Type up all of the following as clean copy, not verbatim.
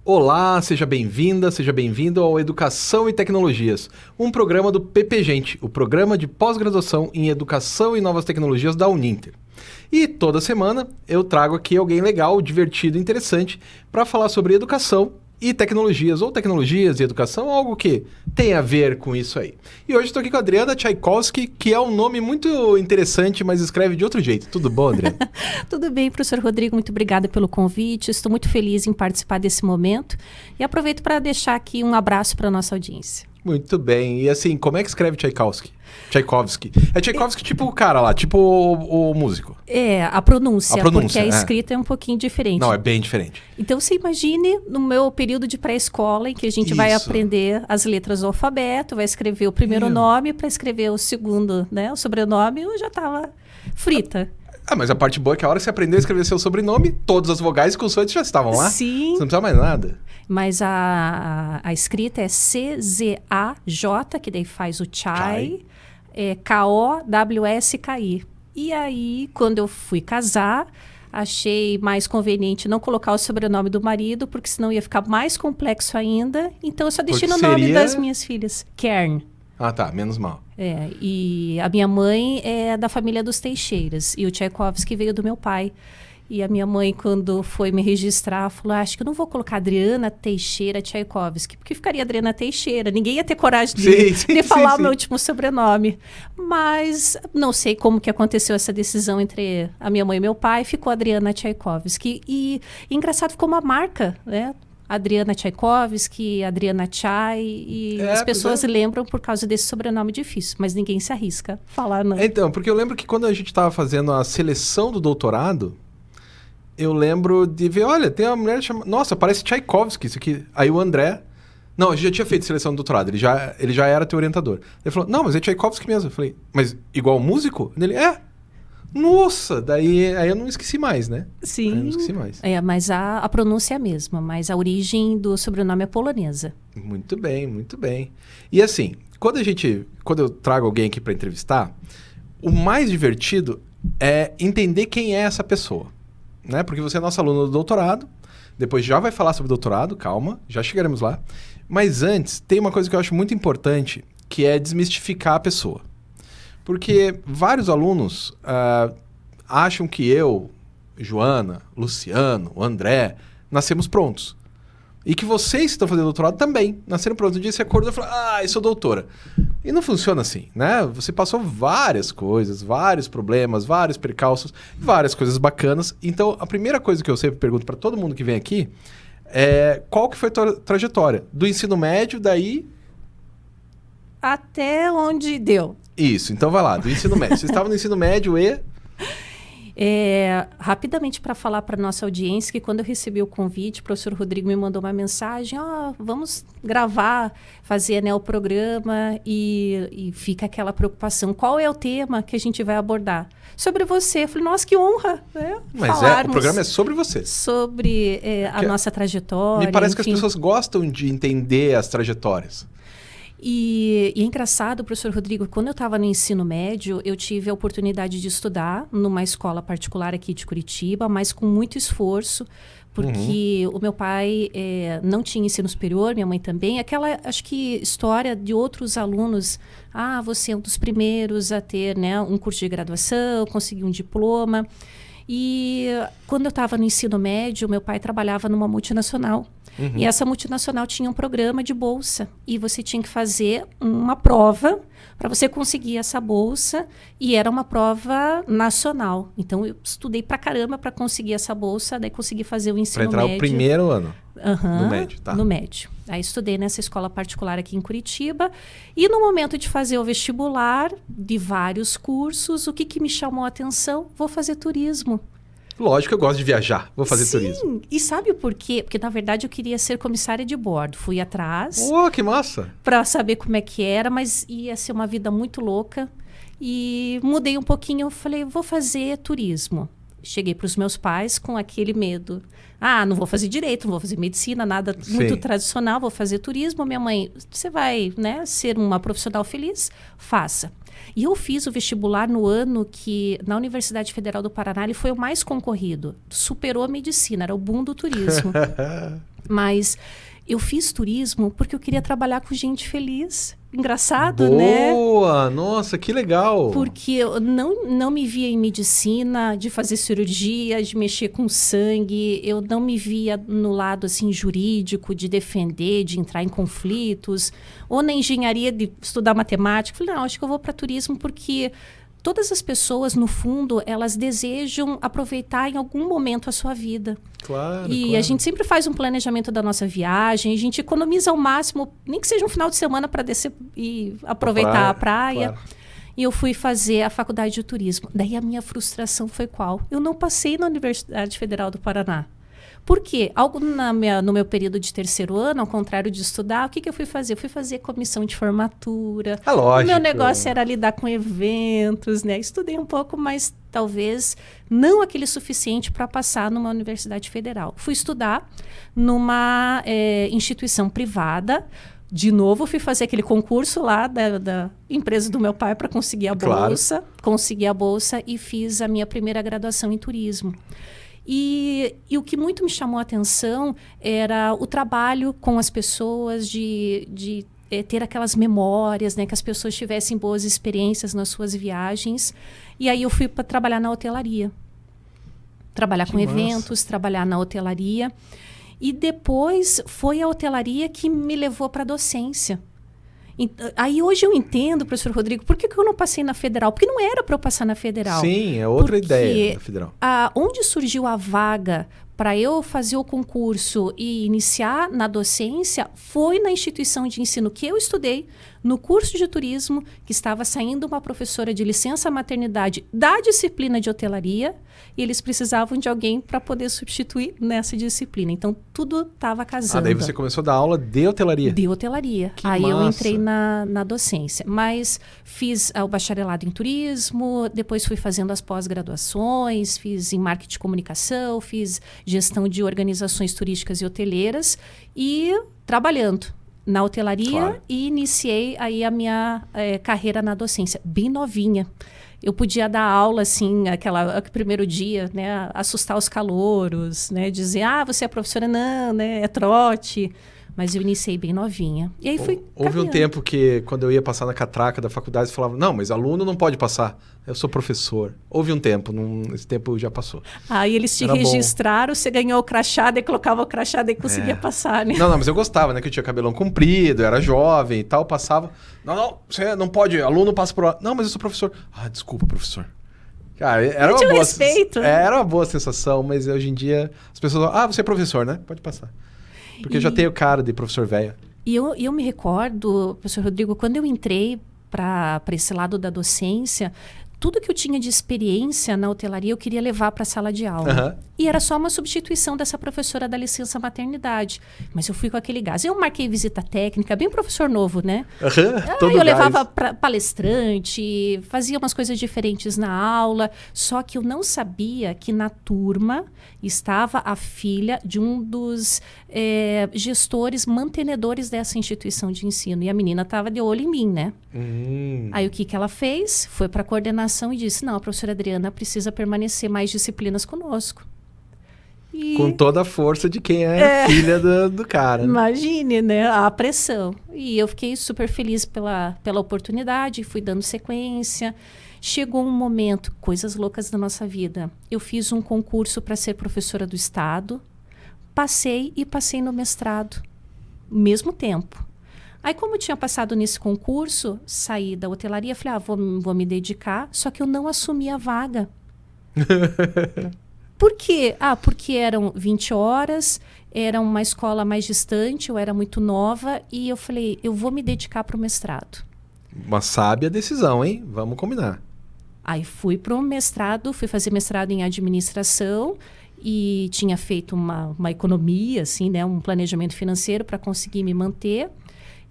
Olá, seja bem-vinda, seja bem-vindo ao Educação e Tecnologias, um programa do PPGente, o Programa de Pós-Graduação em Educação e Novas Tecnologias da Uninter. E toda semana eu trago aqui alguém legal, divertido e interessante para falar sobre educação e tecnologias, ou tecnologias e educação, algo que tem a ver com isso aí. E hoje estou aqui com a Adriana Tchaikovsky, que é um nome muito interessante, mas escreve de outro jeito. Tudo bom, Adriana? Tudo bem, professor Rodrigo, muito obrigada pelo convite. Estou muito feliz em participar desse momento e aproveito para deixar aqui um abraço para a nossa audiência. Muito bem. E assim, como é que escreve Tchaikovsky? Tchaikovsky. É Tchaikovsky tipo o cara lá, tipo o músico. É, a pronúncia, porque a é. escrita é um pouquinho diferente. Não, é bem diferente. Então, você imagine no meu período de pré-escola, em que a gente vai aprender as letras do alfabeto, vai escrever o primeiro nome, para escrever o segundo, né, o sobrenome, eu já estava frita. Mas a parte boa é que a hora que você aprendeu a escrever seu sobrenome, todas as vogais e consoantes já estavam lá. Sim. Você não precisava mais nada. Mas a escrita é C-Z-A-J, que daí faz o chai, K-O-W-S-K-I. E aí, quando eu fui casar, achei mais conveniente não colocar o sobrenome do marido, porque senão ia ficar mais complexo ainda. Então, eu só deixei no nome das minhas filhas, Kern. Ah, tá. Menos mal. E a minha mãe é da família dos Teixeiras, e o Tchaikovsky veio do meu pai. E a minha mãe, quando foi me registrar, falou, acho que eu não vou colocar Adriana Teixeira Tchaikovsky, porque ficaria Adriana Teixeira. Ninguém ia ter coragem de falar o meu último sobrenome. Mas não sei como que aconteceu essa decisão entre a minha mãe e meu pai, ficou Adriana Tchaikovsky. E engraçado, ficou uma marca, né? Adriana Tchaikovsky, Adriana Tchai, e as pessoas lembram por causa desse sobrenome difícil, mas ninguém se arrisca a falar não. Então, porque eu lembro que quando a gente estava fazendo a seleção do doutorado, eu lembro de ver, olha, tem uma mulher chamada... Nossa, parece Tchaikovsky isso aqui. Aí o André... Não, a gente já tinha feito seleção do doutorado, ele já era teu orientador. Ele falou, não, mas é Tchaikovsky mesmo. Eu falei, mas igual músico? Ele, Nossa! Aí eu não esqueci mais, né? Sim. Aí eu não esqueci mais. Mas a pronúncia é a mesma, mas a origem do sobrenome é polonesa. Muito bem, muito bem. E assim, quando eu trago alguém aqui para entrevistar, o mais divertido é entender quem é essa pessoa. Né? Porque você é nosso aluno do doutorado, depois já vai falar sobre doutorado, calma, já chegaremos lá. Mas antes, tem uma coisa que eu acho muito importante, que é desmistificar a pessoa. Porque vários alunos acham que eu, Joana, Luciano, André, nascemos prontos. E que vocês que estão fazendo doutorado também nasceram prontos. Um dia você acordou e falou, eu sou doutora. E não funciona assim, né? Você passou várias coisas, vários problemas, vários percalços, várias coisas bacanas. Então, a primeira coisa que eu sempre pergunto para todo mundo que vem aqui é qual que foi a tua trajetória? Do ensino médio, daí... Até onde deu. Isso, então vai lá, do ensino médio. Você estava no ensino médio e... Rapidamente para falar para nossa audiência que quando eu recebi o convite, o professor Rodrigo me mandou uma mensagem, vamos gravar, fazer, né, o programa e fica aquela preocupação, qual é o tema que a gente vai abordar? Sobre você. Eu falei, nossa, que honra, né? Mas o programa é sobre você. Sobre a nossa trajetória. Me parece que as pessoas gostam de entender as trajetórias. E é engraçado, professor Rodrigo, quando eu estava no ensino médio, eu tive a oportunidade de estudar numa escola particular aqui de Curitiba, mas com muito esforço, porque o meu pai não tinha ensino superior, minha mãe também. Aquela, acho que, história de outros alunos, você é um dos primeiros a ter, né, um curso de graduação, conseguir um diploma. E quando eu estava no ensino médio, meu pai trabalhava numa multinacional. E essa multinacional tinha um programa de bolsa. E você tinha que fazer uma prova para você conseguir essa bolsa. E era uma prova nacional. Então, eu estudei pra caramba para conseguir essa bolsa. Daí, consegui fazer o ensino médio. Para entrar o primeiro ano? No médio, tá. No médio. Aí, estudei nessa escola particular aqui em Curitiba. E no momento de fazer o vestibular, de vários cursos, o que me chamou a atenção? Vou fazer turismo. Lógico que eu gosto de viajar, vou fazer turismo. Sim, e sabe por quê? Porque, na verdade, eu queria ser comissária de bordo. Fui atrás. Que massa! Para saber como é que era, mas ia ser uma vida muito louca. E mudei um pouquinho, eu falei, vou fazer turismo. Cheguei para os meus pais com aquele medo. Não vou fazer direito, não vou fazer medicina, nada muito tradicional, vou fazer turismo. Minha mãe, você vai, né, ser uma profissional feliz? Faça. E eu fiz o vestibular no ano que, na Universidade Federal do Paraná, ele foi o mais concorrido. Superou a medicina, era o boom do turismo. Mas eu fiz turismo porque eu queria trabalhar com gente feliz. Engraçado, né? Boa! Nossa, que legal! Porque eu não me via em medicina, de fazer cirurgia, de mexer com sangue. Eu não me via no lado assim jurídico, de defender, de entrar em conflitos. Ou na engenharia, de estudar matemática. Falei, não, acho que eu vou para turismo porque todas as pessoas, no fundo, elas desejam aproveitar em algum momento a sua vida. Claro, E claro. a gente sempre faz um planejamento da nossa viagem, a gente economiza ao máximo, nem que seja um final de semana para descer e aproveitar a praia. Claro. E eu fui fazer a faculdade de turismo. Daí a minha frustração foi qual? Eu não passei na Universidade Federal do Paraná. Por quê? No meu período de terceiro ano, ao contrário de estudar, o que eu fui fazer? Eu fui fazer comissão de formatura. Lógico. O meu negócio era lidar com eventos, né? Estudei um pouco, mas talvez não aquele suficiente para passar numa universidade federal. Fui estudar numa instituição privada. De novo, fui fazer aquele concurso lá da empresa do meu pai para conseguir a bolsa. Claro. Consegui a bolsa e fiz a minha primeira graduação em turismo. E o que muito me chamou a atenção era o trabalho com as pessoas, de ter aquelas memórias, né? Que as pessoas tivessem boas experiências nas suas viagens. E aí eu fui para trabalhar na hotelaria. Trabalhar com eventos, trabalhar na hotelaria. E depois foi a hotelaria que me levou para a docência. Aí hoje eu entendo, professor Rodrigo, por que eu não passei na federal? Porque não era para eu passar na federal. Sim, é outra ideia da federal. Onde surgiu a vaga para eu fazer o concurso e iniciar na docência foi na instituição de ensino que eu estudei, no curso de turismo, que estava saindo uma professora de licença maternidade da disciplina de hotelaria, e eles precisavam de alguém para poder substituir nessa disciplina. Então, tudo estava casando. Daí você começou a dar aula de hotelaria. De hotelaria. Que Aí massa. eu entrei na docência. Mas fiz o bacharelado em turismo, depois fui fazendo as pós-graduações, fiz em marketing de comunicação, fiz gestão de organizações turísticas e hoteleiras e trabalhando na hotelaria. Claro. E iniciei aí a minha carreira na docência, bem novinha. Eu podia dar aula, assim, aquele primeiro dia, né? Assustar os calouros, né? Dizer, você é professora? Não, né? É trote. Mas eu iniciei bem novinha. E aí fui Houve um tempo que, quando eu ia passar na catraca da faculdade, você falava, não, mas aluno não pode passar. Eu sou professor. Houve um tempo, esse tempo já passou. Aí eles te registraram, você ganhou o crachá, daí colocava o crachá, daí conseguia passar, né? Não, mas eu gostava, né? Que eu tinha cabelão comprido, era jovem e tal, passava. Não, você não pode, aluno passa por... Não, mas eu sou professor. Desculpa, professor. Cara, era uma boa... respeito. Era uma boa sensação, mas hoje em dia as pessoas falam, você é professor, né? Pode passar. Porque eu já tenho cara de professor velho. E eu me recordo, professor Rodrigo, quando eu entrei para esse lado da docência, tudo que eu tinha de experiência na hotelaria eu queria levar para a sala de aula. E era só uma substituição dessa professora da licença maternidade. Mas eu fui com aquele gás. Eu marquei visita técnica, bem professor novo, né? Eu levava palestrante, fazia umas coisas diferentes na aula. Só que eu não sabia que na turma estava a filha de um dos gestores, mantenedores dessa instituição de ensino. E a menina estava de olho em mim, né? Aí o que ela fez? Foi para a coordenação e disse, não, a professora Adriana precisa permanecer mais disciplinas conosco. Com toda a força de quem é filha do cara. Né? Imagine, né? A pressão. E eu fiquei super feliz pela oportunidade, fui dando sequência. Chegou um momento, coisas loucas da nossa vida. Eu fiz um concurso para ser professora do estado, passei no mestrado, mesmo tempo. Aí, como eu tinha passado nesse concurso, saí da hotelaria, falei, vou me dedicar, só que eu não assumi a vaga. Por quê? Porque eram 20 horas, era uma escola mais distante, eu era muito nova, e eu falei, eu vou me dedicar para o mestrado. Uma sábia decisão, hein? Vamos combinar. Aí fui para o mestrado, fui fazer mestrado em administração e tinha feito uma economia, assim, né, um planejamento financeiro para conseguir me manter.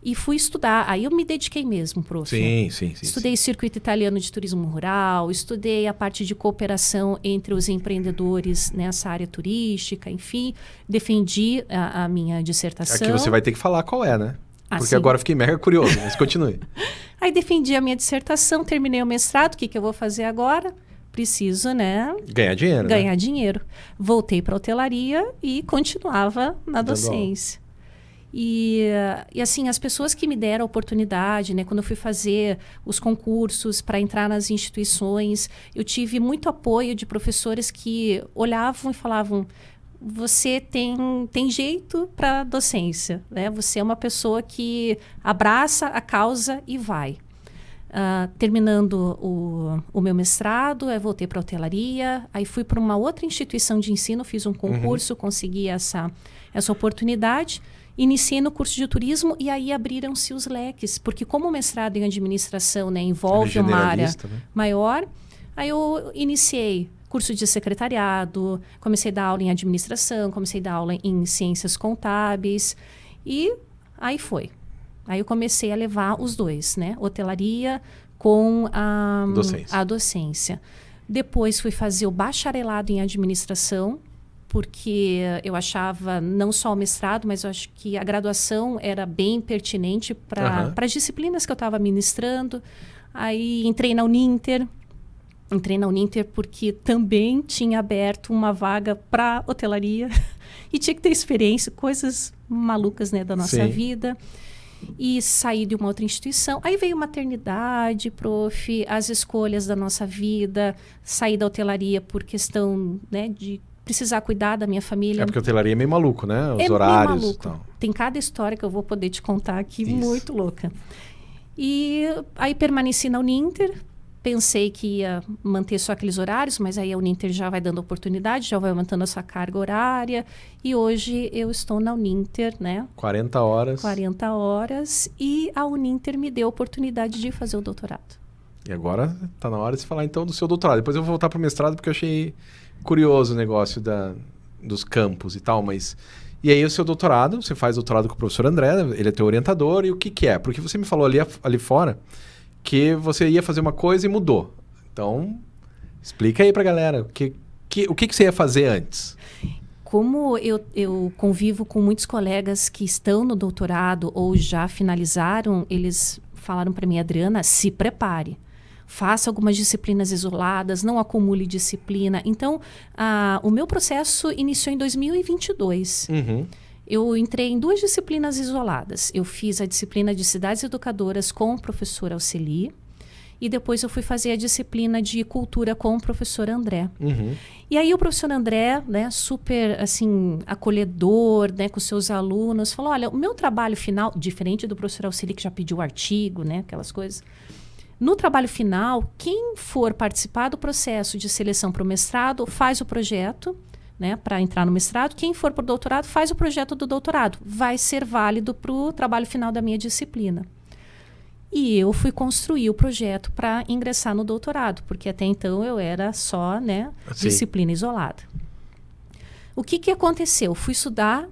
E fui estudar. Aí eu me dediquei mesmo, prof. Sim. Estudei circuito italiano de turismo rural, estudei a parte de cooperação entre os empreendedores nessa área turística, enfim. Defendi a minha dissertação. Aqui você vai ter que falar qual é, né? Porque sim. Agora eu fiquei mega curioso, mas continue. Aí defendi a minha dissertação, terminei o mestrado, o que eu vou fazer agora? preciso, né? Ganhar dinheiro, Ganhar dinheiro. Voltei para a hotelaria e continuava na docência. E assim, as pessoas que me deram a oportunidade, né, quando eu fui fazer os concursos para entrar nas instituições, eu tive muito apoio de professores que olhavam e falavam: você tem jeito para docência, né? Você é uma pessoa que abraça a causa e vai. Terminando o meu mestrado, eu voltei para a hotelaria, aí fui para uma outra instituição de ensino, fiz um concurso, consegui essa oportunidade. Iniciei no curso de turismo e aí abriram-se os leques, porque como o mestrado em administração, né, envolve uma área maior, aí eu iniciei curso de secretariado, comecei a dar aula em administração, comecei a dar aula em ciências contábeis e aí foi. Aí eu comecei a levar os dois, né, hotelaria com a docência. Depois fui fazer o bacharelado em administração, porque eu achava não só o mestrado, mas eu acho que a graduação era bem pertinente para as disciplinas que eu estava ministrando. Aí entrei na Uninter porque também tinha aberto uma vaga para hotelaria e tinha que ter experiência, coisas malucas, né, da nossa vida. E saí de uma outra instituição. Aí veio maternidade, prof, as escolhas da nossa vida, saí da hotelaria por questão, né, de precisar cuidar da minha família. É porque a hotelaria é meio maluco, né? Os horários e tal. Tem cada história que eu vou poder te contar aqui, muito louca. E aí permaneci na Uninter, pensei que ia manter só aqueles horários, mas aí a Uninter já vai dando oportunidade, já vai aumentando a sua carga horária. E hoje eu estou na Uninter, né? 40 horas. 40 horas. E a Uninter me deu a oportunidade de fazer o doutorado. E agora está na hora de você falar então do seu doutorado. Depois eu vou voltar para o mestrado porque eu achei curioso o negócio dos campos e tal, mas... E aí o seu doutorado, você faz doutorado com o professor André, ele é teu orientador, e o que é? Porque você me falou ali fora que você ia fazer uma coisa e mudou. Então, explica aí pra galera, o que você ia fazer antes? Como eu convivo com muitos colegas que estão no doutorado ou já finalizaram, eles falaram para mim: Adriana, se prepare. Faça algumas disciplinas isoladas, não acumule disciplina. Então, o meu processo iniciou em 2022. Eu entrei em 2 disciplinas isoladas. Eu fiz a disciplina de Cidades Educadoras com o professor Alceli e depois eu fui fazer a disciplina de Cultura com o professor André. E aí o professor André, né, super assim, acolhedor, né, com seus alunos, falou: olha, o meu trabalho final, diferente do professor Alceli que já pediu artigo, né, aquelas coisas... No trabalho final, quem for participar do processo de seleção para o mestrado faz o projeto, né, para entrar no mestrado. Quem for para o doutorado faz o projeto do doutorado. Vai ser válido para o trabalho final da minha disciplina. E eu fui construir o projeto para ingressar no doutorado, porque até então eu era só, né, disciplina isolada. O que aconteceu? Fui estudar,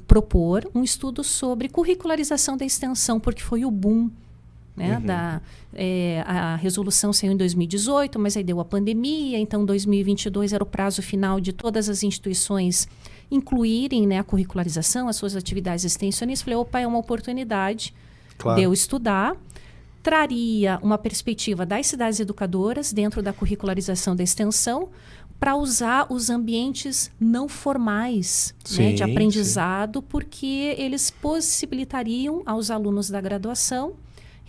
propor um estudo sobre curricularização da extensão, porque foi o boom. Né, a resolução saiu em 2018, mas aí deu a pandemia, então 2022 era o prazo final de todas as instituições incluírem, né, a curricularização, as suas atividades extensionistas. Falei, opa, é uma oportunidade de eu estudar, traria uma perspectiva das cidades educadoras dentro da curricularização da extensão para usar os ambientes não formais, né, de aprendizado, porque eles possibilitariam aos alunos da graduação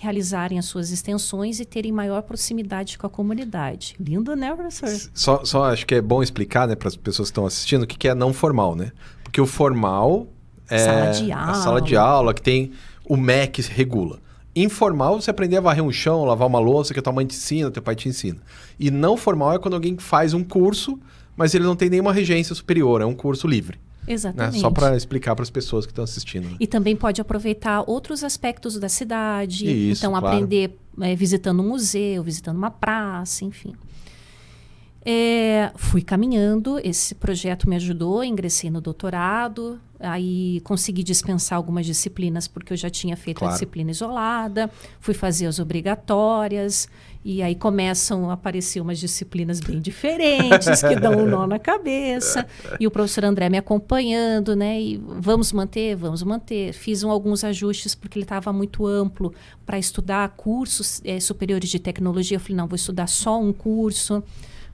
realizarem as suas extensões e terem maior proximidade com a comunidade. Lindo, né, professor? Só acho que é bom explicar, né, para as pessoas que estão assistindo, o que é não formal, né? Porque o formal é a sala de aula, que tem o MEC regula. Informal, você aprender a varrer um chão, lavar uma louça, que a tua mãe te ensina, teu pai te ensina. E não formal é quando alguém faz um curso, mas ele não tem nenhuma regência superior, é um curso livre. Exatamente. Né? Só para explicar para as pessoas que estão assistindo. Né? E também pode aproveitar outros aspectos da cidade. Isso, então, aprender visitando um museu, visitando uma praça, enfim. Fui caminhando, esse projeto me ajudou, ingressei no doutorado, aí consegui dispensar algumas disciplinas porque eu já tinha feito a disciplina isolada, fui fazer as obrigatórias, e aí começam a aparecer umas disciplinas bem diferentes, que dão um nó na cabeça, e o professor André me acompanhando, né? E vamos manter. Fiz alguns ajustes porque ele estava muito amplo para estudar cursos superiores de tecnologia. Eu falei, não, vou estudar só um curso.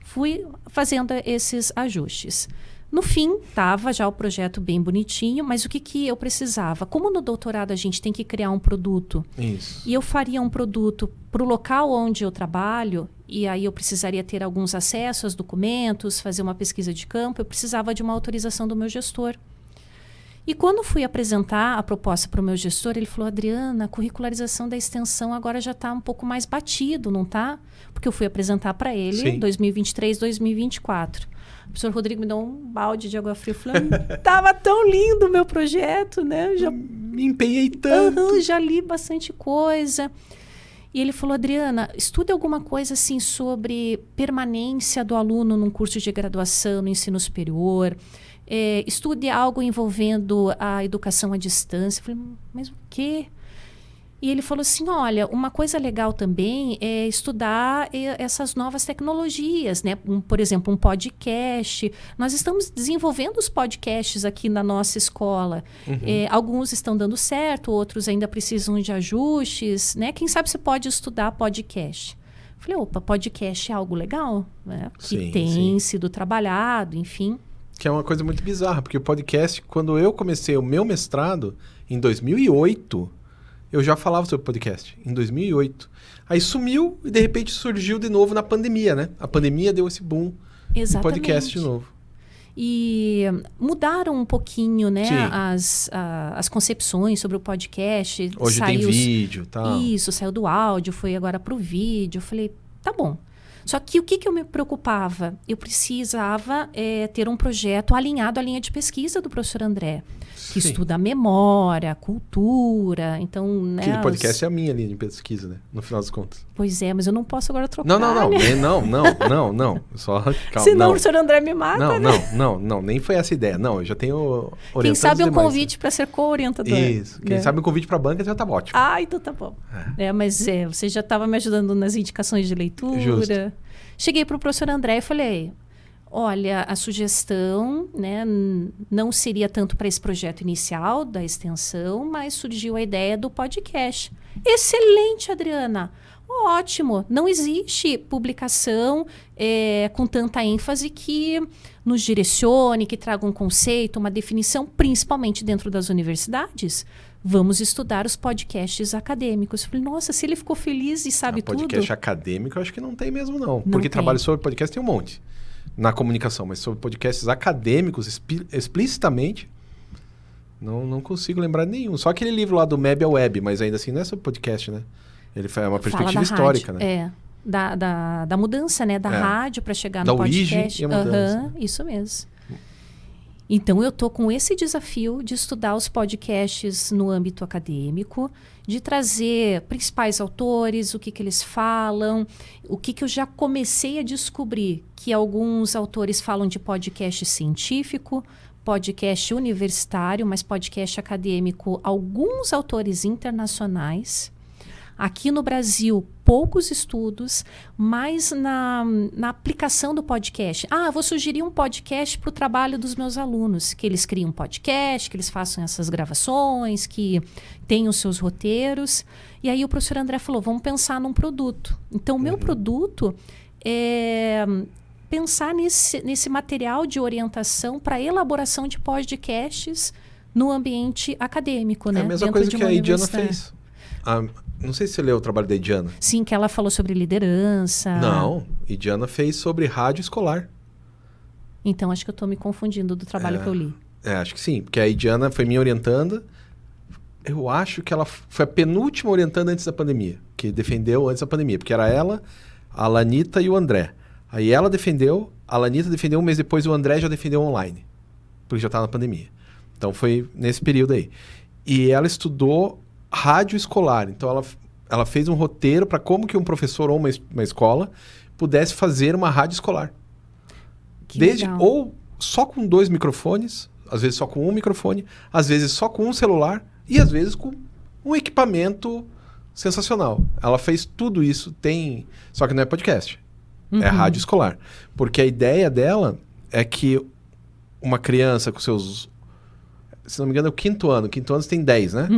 Fui fazendo esses ajustes. No fim, estava já o projeto bem bonitinho, mas o que eu precisava? Como no doutorado a gente tem que criar um produto, e eu faria um produto para o local onde eu trabalho, e aí eu precisaria ter alguns acessos aos documentos, fazer uma pesquisa de campo, eu precisava de uma autorização do meu gestor. E quando fui apresentar a proposta para o meu gestor, ele falou, Adriana, a curricularização da extensão agora já está um pouco mais batido, não está? Porque eu fui apresentar para ele em 2023, 2024. O professor Rodrigo me deu um balde de água fria, falando, estava tão lindo o meu projeto, né? Já me empenhei tanto. Já li bastante coisa. E ele falou, Adriana, estude alguma coisa assim sobre permanência do aluno num curso de graduação, no ensino superior. Estude algo envolvendo a educação à distância. Eu falei, mas o quê? E ele falou assim, olha, uma coisa legal também é estudar essas novas tecnologias, né? Por exemplo, um podcast. Nós estamos desenvolvendo os podcasts aqui na nossa escola. Alguns estão dando certo, outros ainda precisam de ajustes, né? Quem sabe você pode estudar podcast. Eu falei, opa, podcast é algo legal, né? Que tem sido trabalhado, enfim. Que é uma coisa muito bizarra, porque o podcast, quando eu comecei o meu mestrado, em 2008, eu já falava sobre podcast, em 2008. Aí sumiu e de repente surgiu de novo na pandemia, né? A pandemia deu esse boom do podcast de novo. E mudaram um pouquinho, né, as concepções sobre o podcast. Hoje tem vídeo e tal. Isso, saiu do áudio, foi agora para o vídeo. Eu falei, tá bom. Só que o que eu me preocupava? Eu precisava ter um projeto alinhado à linha de pesquisa do professor André, que estuda a memória, a cultura. Então, né, aquele podcast é a minha linha de pesquisa, né? No final das contas. Pois é, mas eu não posso agora trocar. Não. Né? Não. Só calma. Senão o professor André me mata, né? Não. Nem foi essa a ideia. Não, eu já tenho orientando. Quem sabe um convite para ser co-orientador. Isso. Quem sabe um convite para a banca já tá ótimo. Ah, então tá bom. Mas você já estava me ajudando nas indicações de leitura. Justo. Cheguei para o professor André e falei, olha, a sugestão, né, não seria tanto para esse projeto inicial da extensão, mas surgiu a ideia do podcast. Excelente, Adriana! Ótimo! Não existe publicação com tanta ênfase que nos direcione, que traga um conceito, uma definição, principalmente dentro das universidades. Vamos estudar os podcasts acadêmicos. Eu falei, nossa, se ele ficou feliz e sabe tudo... Podcast acadêmico eu acho que não tem mesmo, não. Porque trabalho sobre podcast tem um monte na comunicação, mas sobre podcasts acadêmicos, explicitamente, não consigo lembrar de nenhum. Só aquele livro lá do Meb ao Web, mas ainda assim não é sobre podcast, né? Ele é uma perspectiva histórica, rádio, né? Da mudança, né? Da rádio para chegar no podcast. Da origem e a mudança. Isso mesmo. Então, eu estou com esse desafio de estudar os podcasts no âmbito acadêmico, de trazer principais autores, o que eles falam, o que eu já comecei a descobrir, que alguns autores falam de podcast científico, podcast universitário, mas podcast acadêmico, alguns autores internacionais. Aqui no Brasil, poucos estudos, mas na aplicação do podcast. Vou sugerir um podcast para o trabalho dos meus alunos, que eles criem um podcast, que eles façam essas gravações, que tenham os seus roteiros. E aí o professor André falou, vamos pensar num produto. Então, o meu produto é pensar nesse material de orientação para elaboração de podcasts no ambiente acadêmico. É a mesma coisa que a Idiana fez. Não sei se você leu o trabalho da Idiana. Sim, que ela falou sobre liderança. Não, Idiana fez sobre rádio escolar. Então, acho que eu estou me confundindo do trabalho que eu li. Acho que sim, porque a Idiana foi minha orientanda. Eu acho que ela foi a penúltima orientanda antes da pandemia, que defendeu antes da pandemia, porque era ela, a Lanita e o André. Aí ela defendeu, a Lanita defendeu um mês depois, o André já defendeu online, porque já estava na pandemia. Então, foi nesse período aí. E ela estudou rádio escolar. Então, ela fez um roteiro para como que um professor ou uma escola pudesse fazer uma rádio escolar. Que legal. Ou só com 2 microfones, às vezes só com um microfone, às vezes só com um celular e às vezes com um equipamento sensacional. Ela fez tudo isso, só que não é podcast, é rádio escolar. Porque a ideia dela é que uma criança com seus, se não me engano é o quinto ano você tem 10, né?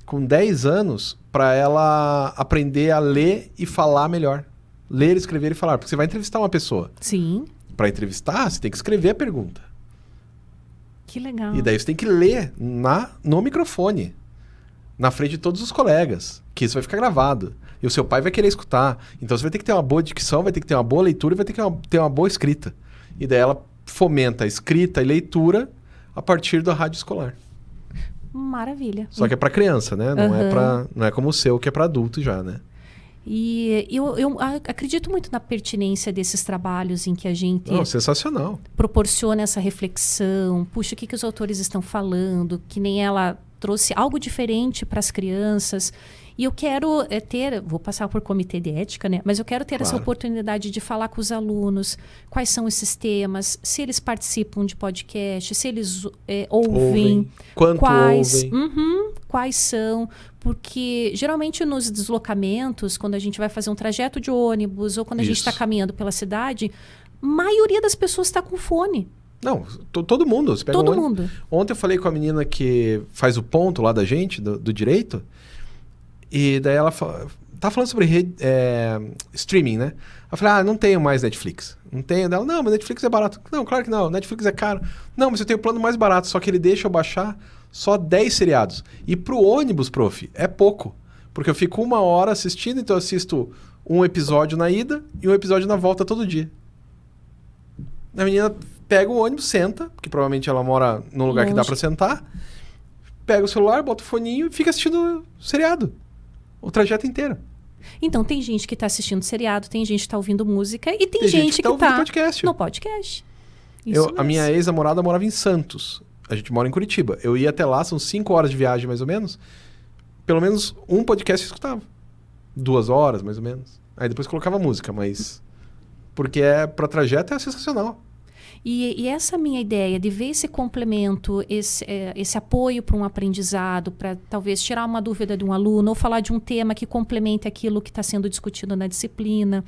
Com 10 anos, para ela aprender a ler e falar melhor. Ler, escrever e falar. Porque você vai entrevistar uma pessoa. Sim. Para entrevistar, você tem que escrever a pergunta. Que legal. E daí você tem que ler no microfone, na frente de todos os colegas, que isso vai ficar gravado. E o seu pai vai querer escutar. Então você vai ter que ter uma boa dicção, vai ter que ter uma boa leitura e vai ter que ter uma boa escrita. E daí ela fomenta a escrita e leitura a partir da rádio escolar. Maravilha. Só que é para criança, né? Não é como o seu, que é para adulto já, né? E eu acredito muito na pertinência desses trabalhos em que a gente sensacional. proporciona essa reflexão. Puxa, o que os autores estão falando? Que nem ela trouxe algo diferente para as crianças. E eu quero vou passar por comitê de ética, né? Mas eu quero ter essa oportunidade de falar com os alunos quais são esses temas, se eles participam de podcast, se eles ouvem, quanto ouvem. Quais são, porque geralmente nos deslocamentos, quando a gente vai fazer um trajeto de ônibus ou quando a gente está caminhando pela cidade, a maioria das pessoas está com fone. Não, todo mundo. Você pega todo mundo. Ontem eu falei com a menina que faz o ponto lá da gente, do direito, e daí ela tá falando sobre streaming, né? Eu falei, não tenho mais Netflix. Não tenho. Dela, não, mas Netflix é barato. Não, claro que não. Netflix é caro. Não, mas eu tenho o plano mais barato, só que ele deixa eu baixar só 10 seriados. E pro ônibus, prof, é pouco. Porque eu fico 1 hora assistindo, então eu assisto um episódio na ida e um episódio na volta todo dia. A menina pega o ônibus, senta, porque provavelmente ela mora num lugar que dá pra sentar, pega o celular, bota o foninho e fica assistindo o seriado. O trajeto inteiro. Então, tem gente que está assistindo seriado, tem gente que está ouvindo música e tem gente que está podcast. No podcast. A minha ex-namorada morava em Santos. A gente mora em Curitiba. Eu ia até lá, são 5 horas de viagem mais ou menos. Pelo menos um podcast eu escutava. 2 horas, mais ou menos. Aí depois colocava música, mas... Porque para trajeto é sensacional. E essa minha ideia de ver esse complemento, esse apoio para um aprendizado, para talvez tirar uma dúvida de um aluno ou falar de um tema que complemente aquilo que está sendo discutido na disciplina.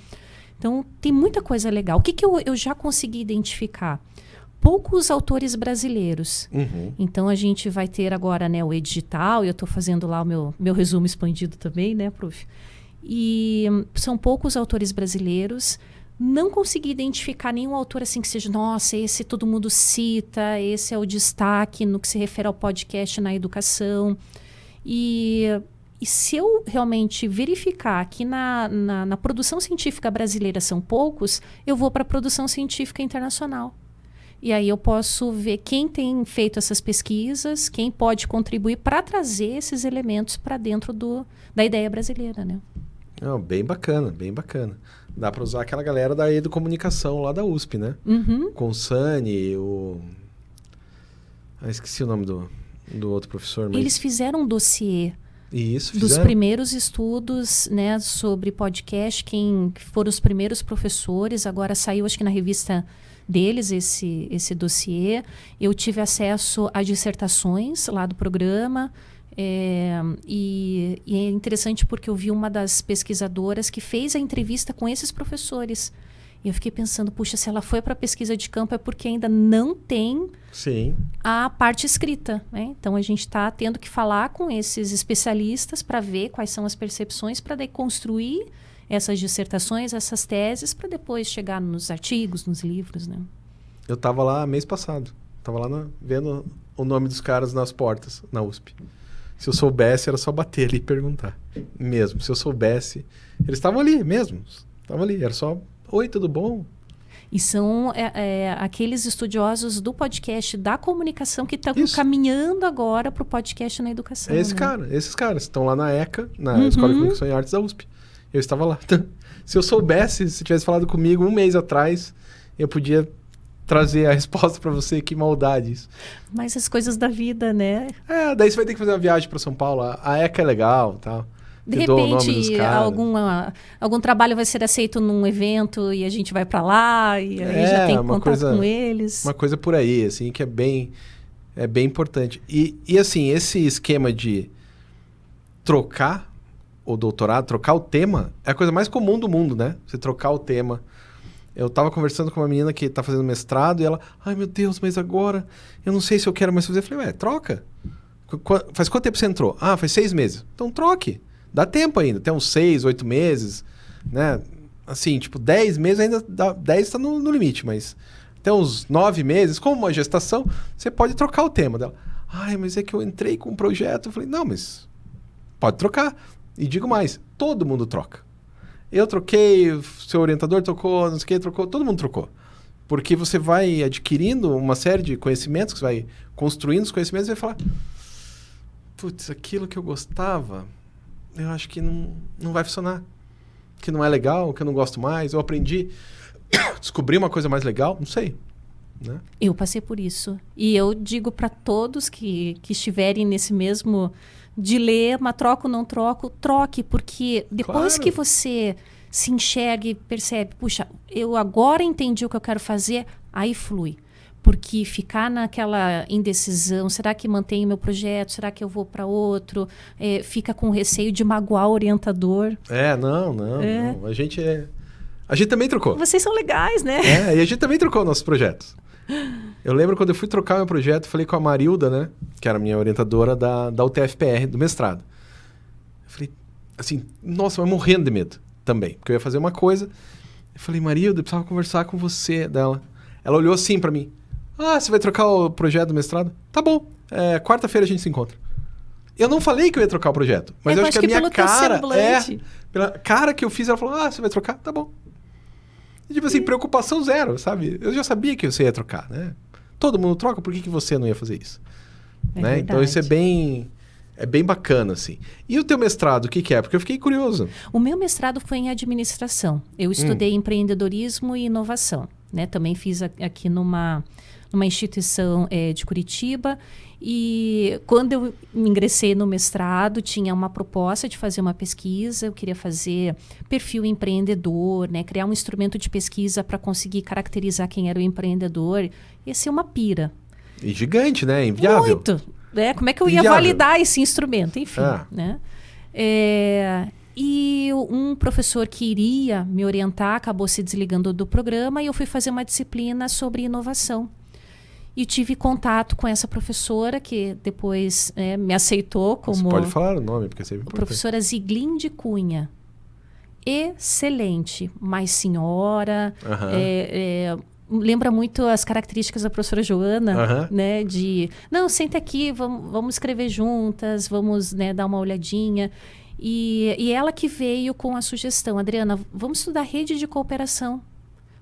Então, tem muita coisa legal. O que eu já consegui identificar? Poucos autores brasileiros. Então, a gente vai ter agora, né, o e-digital, e eu estou fazendo lá o meu resumo expandido também, né, prof? E são poucos autores brasileiros. Não consegui identificar nenhum autor assim que seja, nossa, esse todo mundo cita, esse é o destaque no que se refere ao podcast na educação. E se eu realmente verificar que na produção científica brasileira são poucos, eu vou para a produção científica internacional. E aí eu posso ver quem tem feito essas pesquisas, quem pode contribuir para trazer esses elementos para dentro da ideia brasileira, né? Bem bacana, bem bacana. Dá para usar aquela galera da Educomunicação lá da USP, né? Com o Sani, esqueci o nome do outro professor. Mas... Eles fizeram um dossiê dos primeiros estudos, né, sobre podcast, quem foram os primeiros professores. Agora saiu, acho que na revista deles, esse dossiê. Eu tive acesso a dissertações lá do programa. E é interessante porque eu vi uma das pesquisadoras que fez a entrevista com esses professores. E eu fiquei pensando, puxa, se ela foi para a pesquisa de campo é porque ainda não tem a parte escrita, né? Então, a gente está tendo que falar com esses especialistas para ver quais são as percepções, para daí construir essas dissertações, essas teses, para depois chegar nos artigos, nos livros, né? Eu estava lá mês passado. Estava lá vendo o nome dos caras nas portas, na USP. Se eu soubesse, era só bater ali e perguntar. Mesmo, se eu soubesse... Eles estavam ali mesmo. Estavam ali, era só... Oi, tudo bom? E são aqueles estudiosos do podcast, da comunicação, que estão caminhando agora para o podcast na educação. Esses caras estão lá na ECA, na Escola de Comunicação e Artes da USP. Eu estava lá. Se eu soubesse, se tivesse falado comigo 1 mês atrás, eu podia... trazer a resposta para você, que maldade isso. Mas as coisas da vida, né? Daí você vai ter que fazer uma viagem para São Paulo. A ECA é legal, tal. De Te dou o nome dos repente, caras. algum trabalho vai ser aceito num evento e a gente vai para lá e aí já tem contato com eles. Uma coisa por aí, assim, que é bem importante. E assim, esse esquema de trocar o doutorado, trocar o tema, é a coisa mais comum do mundo, né? Você trocar o tema. Eu tava conversando com uma menina que tá fazendo mestrado e ela, ai meu Deus, mas agora eu não sei se eu quero mais fazer. Eu falei, troca. Faz quanto tempo você entrou? Ah, faz 6 meses. Então troque. Dá tempo ainda, tem uns 6, 8 meses, né? Assim, tipo, 10 meses ainda dá, 10 tá no limite, mas até uns 9 meses, como uma gestação, você pode trocar o tema dela. Ai, mas é que eu entrei com um projeto. Eu falei, não, mas pode trocar. E digo mais, todo mundo troca. Eu troquei, o seu orientador trocou, não sei o que, trocou, todo mundo trocou. Porque você vai adquirindo uma série de conhecimentos, você vai construindo os conhecimentos e vai falar, putz, aquilo que eu gostava, eu acho que não vai funcionar. Que não é legal, que eu não gosto mais, eu aprendi, descobri uma coisa mais legal, não sei. Né? Eu passei por isso. E eu digo para todos que estiverem nesse mesmo dilema, troco ou não troco, troque, porque depois que você se enxerga e percebe, puxa, eu agora entendi o que eu quero fazer, aí flui. Porque ficar naquela indecisão, será que mantenho meu projeto? Será que eu vou para outro? Fica com receio de magoar o orientador. Não. A gente também trocou. Vocês são legais, né? E a gente também trocou nossos projetos. Eu lembro quando eu fui trocar meu projeto, falei com a Marilda, né? Que era a minha orientadora da UTFPR, do mestrado. Eu falei, assim, nossa, mas morrendo de medo também. Porque eu ia fazer uma coisa. Eu falei, Marilda, eu precisava conversar com você dela. Ela olhou assim pra mim. Ah, você vai trocar o projeto do mestrado? Tá bom. Quarta-feira a gente se encontra. Eu não falei que eu ia trocar o projeto. Mas eu acho que a minha cara... pela cara que eu fiz, ela falou, ah, você vai trocar? Tá bom. E, tipo assim, preocupação zero, sabe? Eu já sabia que você ia trocar, né? Todo mundo troca, por que você não ia fazer isso? Né? Então isso é bem bacana, assim. E o teu mestrado, o que é? Porque eu fiquei curioso. O meu mestrado foi em administração. Eu estudei empreendedorismo e inovação. Né? Também fiz aqui numa instituição de Curitiba. E quando eu ingressei no mestrado, tinha uma proposta de fazer uma pesquisa. Eu queria fazer perfil empreendedor, né? Criar um instrumento de pesquisa para conseguir caracterizar quem era o empreendedor. Ia ser uma pira. E gigante, né? Inviável. Muito. Como é que eu ia validar esse instrumento? Enfim, né? E um professor que iria me orientar acabou se desligando do programa e eu fui fazer uma disciplina sobre inovação. E tive contato com essa professora que depois me aceitou como... Você pode falar o nome, porque é sempre importante. Professora Ziglinde Cunha. Excelente. Mais senhora. Lembra muito as características da professora Joana, né? De, não, senta aqui, vamos escrever juntas, vamos, né, dar uma olhadinha. E ela que veio com a sugestão, Adriana, vamos estudar rede de cooperação.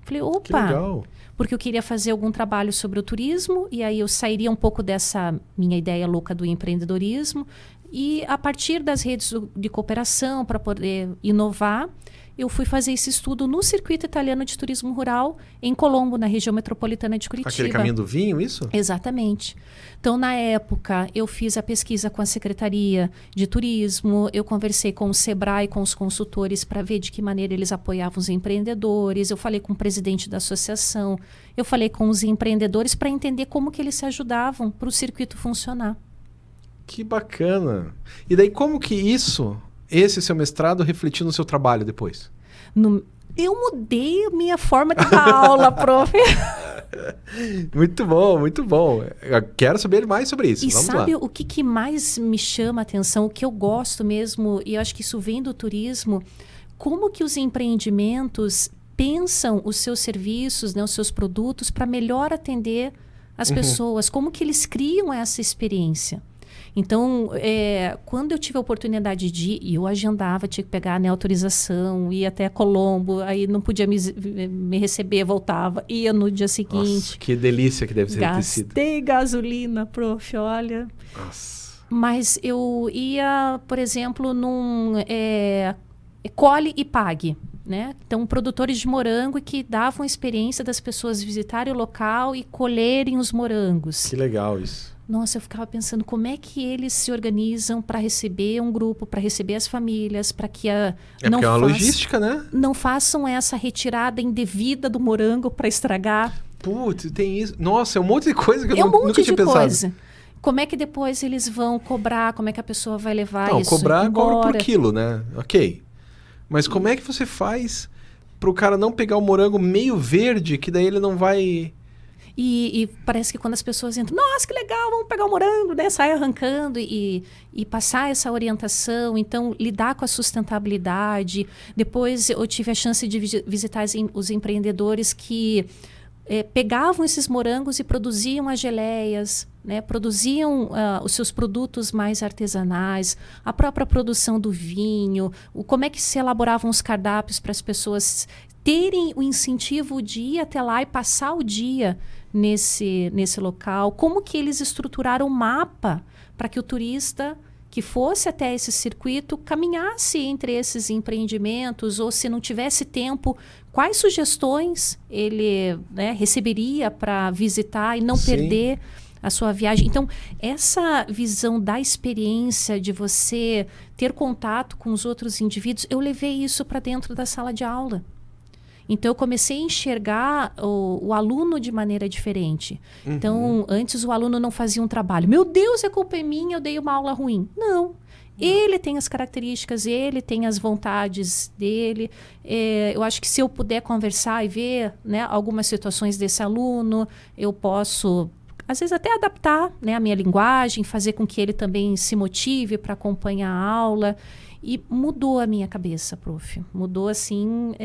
Falei, opa! Que legal. Porque eu queria fazer algum trabalho sobre o turismo, e aí eu sairia um pouco dessa minha ideia louca do empreendedorismo, e a partir das redes de cooperação, para poder inovar, eu fui fazer esse estudo no Circuito Italiano de Turismo Rural, em Colombo, na região metropolitana de Curitiba. Aquele caminho do vinho, isso? Exatamente. Então, na época, eu fiz a pesquisa com a Secretaria de Turismo, eu conversei com o Sebrae, com os consultores, para ver de que maneira eles apoiavam os empreendedores, eu falei com o presidente da associação, eu falei com os empreendedores para entender como que eles se ajudavam para o circuito funcionar. Que bacana. E daí, como que esse seu mestrado refletiu no seu trabalho depois? Eu mudei a minha forma de dar aula, prof. Muito bom, muito bom. Eu quero saber mais sobre isso. Vamos sabe lá. O que mais me chama a atenção, o que eu gosto mesmo, e eu acho que isso vem do turismo, como que os empreendimentos pensam os seus serviços, né, os seus produtos, para melhor atender as pessoas, como que eles criam essa experiência. Então, quando eu tive a oportunidade de ir, eu agendava, tinha que pegar, né, autorização, ia até Colombo, aí não podia me receber, voltava, ia no dia seguinte. Nossa, que delícia que deve ter sido. Gastei gasolina, prof, olha. Nossa. Mas eu ia, por exemplo, num colhe e pague. né? Então, produtores de morango que davam a experiência das pessoas visitarem o local e colherem os morangos. Que legal isso. Nossa, eu ficava pensando como é que eles se organizam para receber um grupo, para receber as famílias, para que porque é uma logística, né? Não façam essa retirada indevida do morango para estragar. Putz, tem isso. Nossa, é um monte de coisa que eu nunca tinha pensado. Coisa. Como é que depois eles vão cobrar? Como é que a pessoa vai levar isso? Cobra por quilo, né? Ok. Mas como é que você faz pro cara não pegar o morango meio verde, que daí ele não vai... E parece que quando as pessoas entram, nossa, que legal, vamos pegar o morango, né? Sai arrancando e passar essa orientação. Então, lidar com a sustentabilidade. Depois eu tive a chance de visitar os empreendedores que pegavam esses morangos e produziam as geleias, né? Produziam os seus produtos mais artesanais, a própria produção do vinho, como é que se elaboravam os cardápios para as pessoas terem o incentivo de ir até lá e passar o dia nesse local, como que eles estruturaram o mapa para que o turista que fosse até esse circuito caminhasse entre esses empreendimentos, ou se não tivesse tempo, quais sugestões ele, né, receberia para visitar e não perder a sua viagem. Então, essa visão da experiência de você ter contato com os outros indivíduos, eu levei isso para dentro da sala de aula. Então, eu comecei a enxergar o aluno de maneira diferente. Uhum. Então, antes o aluno não fazia um trabalho. Meu Deus, a culpa é minha, eu dei uma aula ruim. Não. Ele tem as características, ele tem as vontades dele. Eu acho que se eu puder conversar e ver, né, algumas situações desse aluno, eu posso, às vezes, até adaptar, né, a minha linguagem, fazer com que ele também se motive para acompanhar a aula. E mudou a minha cabeça, prof. Mudou, assim,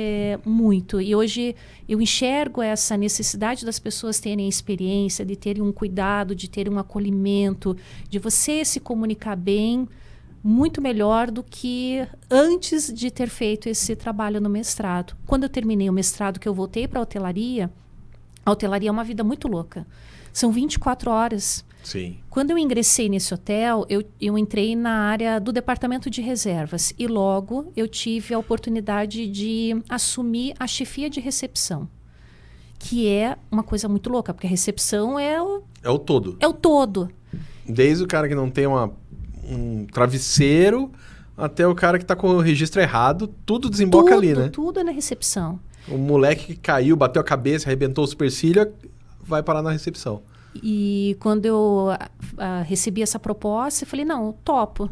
muito. E hoje eu enxergo essa necessidade das pessoas terem experiência, de terem um cuidado, de terem um acolhimento, de você se comunicar bem, muito melhor do que antes de ter feito esse trabalho no mestrado. Quando eu terminei o mestrado, que eu voltei para a hotelaria é uma vida muito louca. São 24 horas. Sim. Quando eu ingressei nesse hotel, eu entrei na área do departamento de reservas e logo eu tive a oportunidade de assumir a chefia de recepção, que é uma coisa muito louca, porque a recepção é o todo. É o todo. Desde o cara que não tem um travesseiro até o cara que está com o registro errado, tudo desemboca ali, né? Tudo é na recepção. O moleque que caiu, bateu a cabeça, arrebentou o supercílio, vai parar na recepção. E quando eu recebi essa proposta, eu falei, não, eu topo.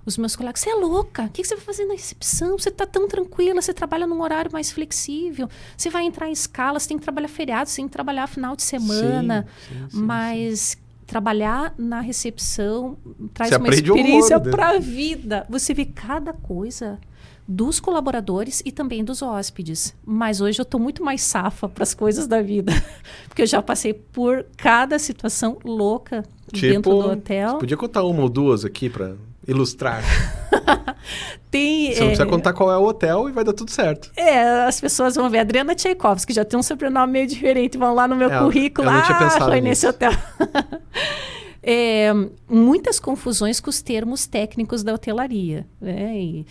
Os meus colegas, você é louca? O que você vai fazer na recepção? Você está tão tranquila, você trabalha num horário mais flexível, você vai entrar em escala, você tem que trabalhar feriado, você tem que trabalhar final de semana. Sim, mas trabalhar na recepção traz uma experiência para a vida. Você vê cada coisa dos colaboradores e também dos hóspedes. Mas hoje eu estou muito mais safa para as coisas da vida. Porque eu já passei por cada situação louca dentro do hotel. Você podia contar uma ou duas aqui para ilustrar. Você não precisa contar qual é o hotel e vai dar tudo certo. As pessoas vão ver Adriana Tchaikovsky, que já tem um sobrenome meio diferente, vão lá no meu currículo. Eu não tinha pensado foi nisso. Nesse hotel. Muitas confusões com os termos técnicos da hotelaria, né?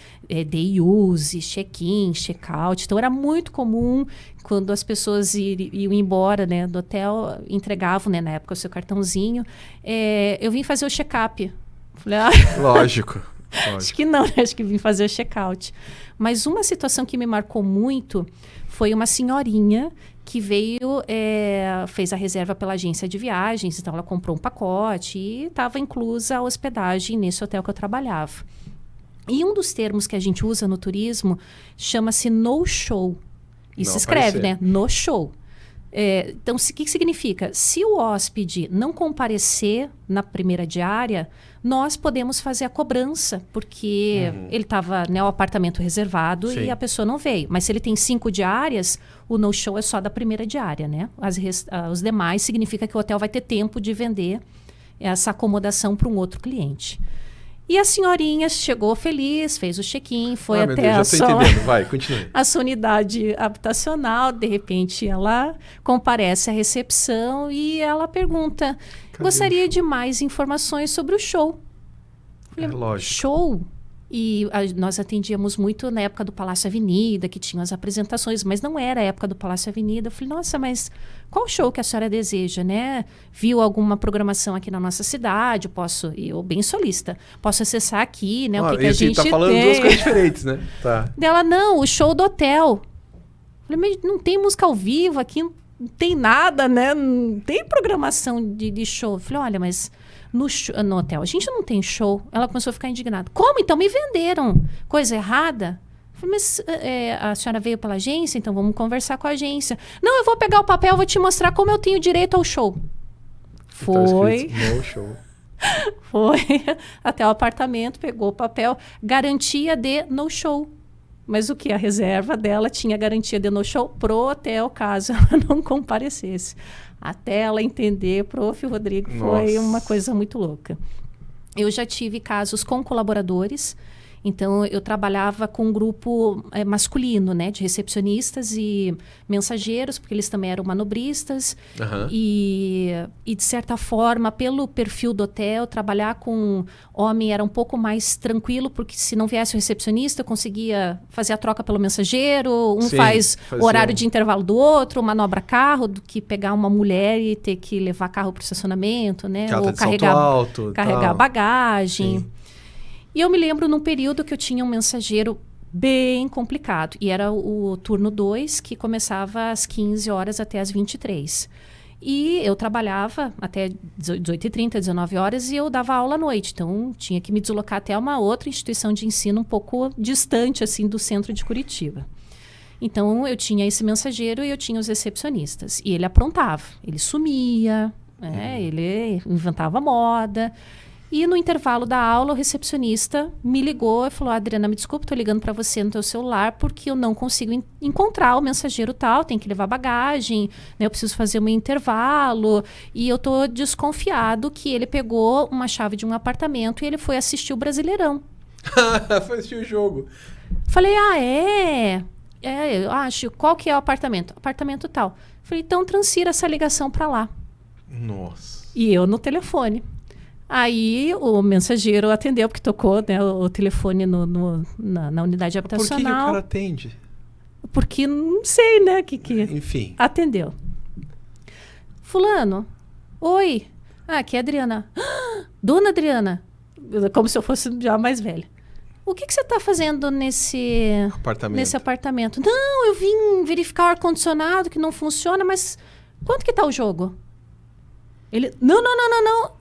Day use, check-in, check-out. Então, era muito comum quando as pessoas iam embora, né, do hotel, entregavam, né, na época, o seu cartãozinho. Eu vim fazer o check-up. Falei, Lógico. Acho que não, né? Acho que vim fazer o check-out. Mas uma situação que me marcou muito foi uma senhorinha que veio, fez a reserva pela agência de viagens, então ela comprou um pacote e estava inclusa a hospedagem nesse hotel que eu trabalhava. E um dos termos que a gente usa no turismo chama-se no-show. E se escreve, né? No-show. Então, o que significa? Se o hóspede não comparecer na primeira diária, nós podemos fazer a cobrança, porque ele estava, né, o apartamento reservado. Sim. E a pessoa não veio. Mas se ele tem 5 diárias, o no-show é só da primeira diária, né? Os demais significa que o hotel vai ter tempo de vender essa acomodação para um outro cliente. E a senhorinha chegou feliz, fez o check-in, foi até a sua unidade habitacional. De repente, ela comparece à recepção e ela pergunta, gostaria de mais informações sobre o show. Falei, lógico. Show? E nós atendíamos muito na época do Palácio Avenida, que tinham as apresentações, mas não era a época do Palácio Avenida. Eu falei, nossa, mas qual show que a senhora deseja, né? Viu alguma programação aqui na nossa cidade? Eu bem solista, posso acessar aqui, né? O que a gente tá falando tem. duas coisas diferentes, né? Tá. Dela, não, o show do hotel. Eu falei, mas não tem música ao vivo aqui, não tem nada, né? Não tem programação de show. Eu falei, olha, mas no hotel a gente não tem show. Ela começou a ficar indignada. Como? Então me venderam. Coisa errada? Eu falei, mas a senhora veio pela agência? Então vamos conversar com a agência. Não, eu vou pegar o papel, vou te mostrar como eu tenho direito ao show. Foi. No show. Foi até o apartamento, pegou o papel, garantia de no show. Mas o que? A reserva dela tinha garantia de no show pro hotel, caso ela não comparecesse. Até ela entender, prof. Rodrigo, foi uma coisa muito louca. Eu já tive casos com colaboradores. Então, eu trabalhava com um grupo masculino, né? De recepcionistas e mensageiros, porque eles também eram manobristas. Uhum. E, de certa forma, pelo perfil do hotel, trabalhar com homem era um pouco mais tranquilo, porque se não viesse o recepcionista, eu conseguia fazer a troca pelo mensageiro. Um faz o horário de intervalo do outro, manobra carro, do que pegar uma mulher e ter que levar carro para o estacionamento, né? Ou carregar bagagem. Sim. E eu me lembro num período que eu tinha um mensageiro bem complicado. E era o turno 2, que começava às 15 horas até às 23. E eu trabalhava até 18h30, 19 horas, e eu dava aula à noite. Então, tinha que me deslocar até uma outra instituição de ensino um pouco distante, assim, do centro de Curitiba. Então, eu tinha esse mensageiro e eu tinha os recepcionistas. E ele aprontava. Ele sumia, ele inventava moda. E no intervalo da aula, o recepcionista me ligou e falou, Adriana, me desculpa, estou ligando para você no teu celular porque eu não consigo encontrar o mensageiro tal, tem que levar bagagem, né, eu preciso fazer um intervalo e eu estou desconfiado que ele pegou uma chave de um apartamento e ele foi assistir o Brasileirão. Foi assistir o jogo. Falei, eu acho, qual que é o apartamento? Apartamento tal. Falei, então transfira essa ligação para lá. Nossa. E eu no telefone. Aí o mensageiro atendeu, porque tocou, né, o telefone na unidade habitacional. Por que o cara atende? Porque não sei, né? Enfim. Atendeu. Fulano, oi. Aqui é a Adriana. Dona Adriana. Como se eu fosse já mais velha. O que você está fazendo nesse apartamento? Não, eu vim verificar o ar-condicionado que não funciona, mas quanto que está o jogo? Ele, não.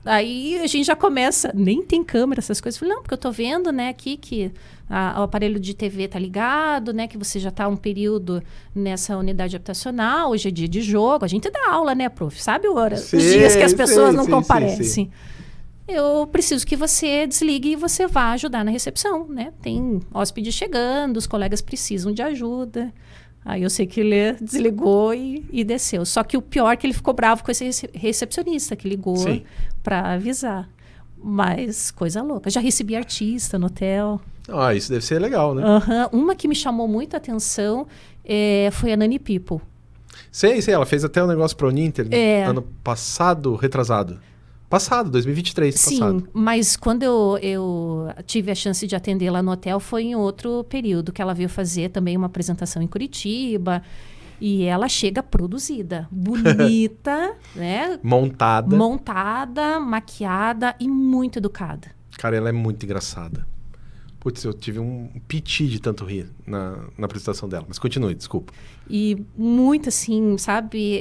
Aí a gente já começa, nem tem câmera, essas coisas. Eu falei, não, porque eu tô vendo, né, aqui que o aparelho de TV tá ligado, né, que você já tá um período nessa unidade habitacional, hoje é dia de jogo. A gente dá aula, né, prof? Sabe os dias que as pessoas não comparecem. Sim. Eu preciso que você desligue e você vá ajudar na recepção, né? Tem hóspede chegando, os colegas precisam de ajuda. Aí eu sei que ele desligou e desceu. Só que o pior é que ele ficou bravo com esse recepcionista que ligou para avisar. Mas coisa louca. Já recebi artista no hotel. Isso deve ser legal, né? Uma que me chamou muita atenção foi a Nani People. Sei. Ela fez até um negócio para o Uninter ano passado, retrasado. 2023. Sim, mas quando eu tive a chance de atender lá no hotel, foi em outro período que ela veio fazer também uma apresentação em Curitiba. E ela chega produzida, bonita, né? Montada, maquiada e muito educada. Cara, ela é muito engraçada. Putz, eu tive um piti de tanto rir na apresentação dela. Mas continue, desculpa. E muito assim, sabe...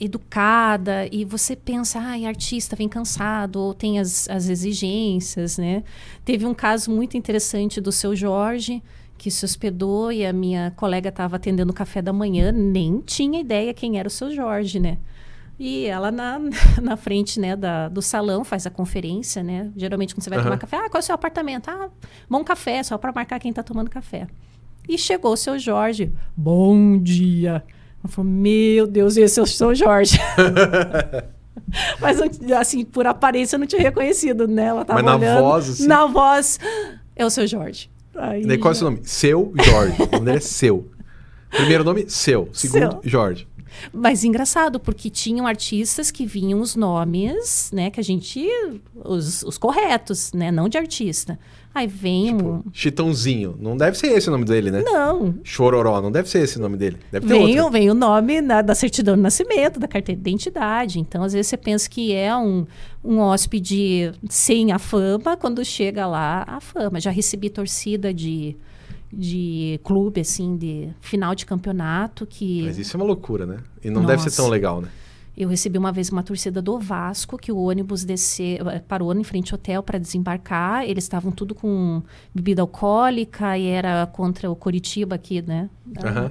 educada, e você pensa, artista vem cansado, ou tem as exigências, né? Teve um caso muito interessante do seu Jorge, que se hospedou e a minha colega estava atendendo o café da manhã, nem tinha ideia quem era o seu Jorge, né? E ela na frente, né, do salão faz a conferência, né? Geralmente quando você vai tomar café, qual é o seu apartamento? Bom café, só para marcar quem está tomando café. E chegou o seu Jorge, bom dia! Ela falou, meu Deus, esse é o seu Jorge. Mas, assim, por aparência eu não tinha reconhecido, né? Ela tava olhando. Na voz, assim... Na voz, é o seu Jorge. Aí, daí qual é o seu nome? Seu Jorge. O nome dele é Seu. Primeiro nome, Seu. Segundo, Jorge. Mas engraçado, porque tinham artistas que vinham os nomes, né? Que a gente... Os corretos, né? Não de artista. Aí vem Tipo, Chitãozinho. Não deve ser esse o nome dele, né? Não. Chororó. Não deve ser esse o nome dele. Deve ter outro. Vem o nome da certidão de nascimento, da carteira de identidade. Então, às vezes, você pensa que é um hóspede sem a fama, quando chega lá, a fama. Já recebi torcida de clube, assim, de final de campeonato que... Mas isso é uma loucura, né? E não deve ser tão legal, né? Eu recebi uma vez uma torcida do Vasco, que o ônibus parou em frente ao hotel para desembarcar. Eles estavam tudo com bebida alcoólica e era contra o Coritiba aqui, né?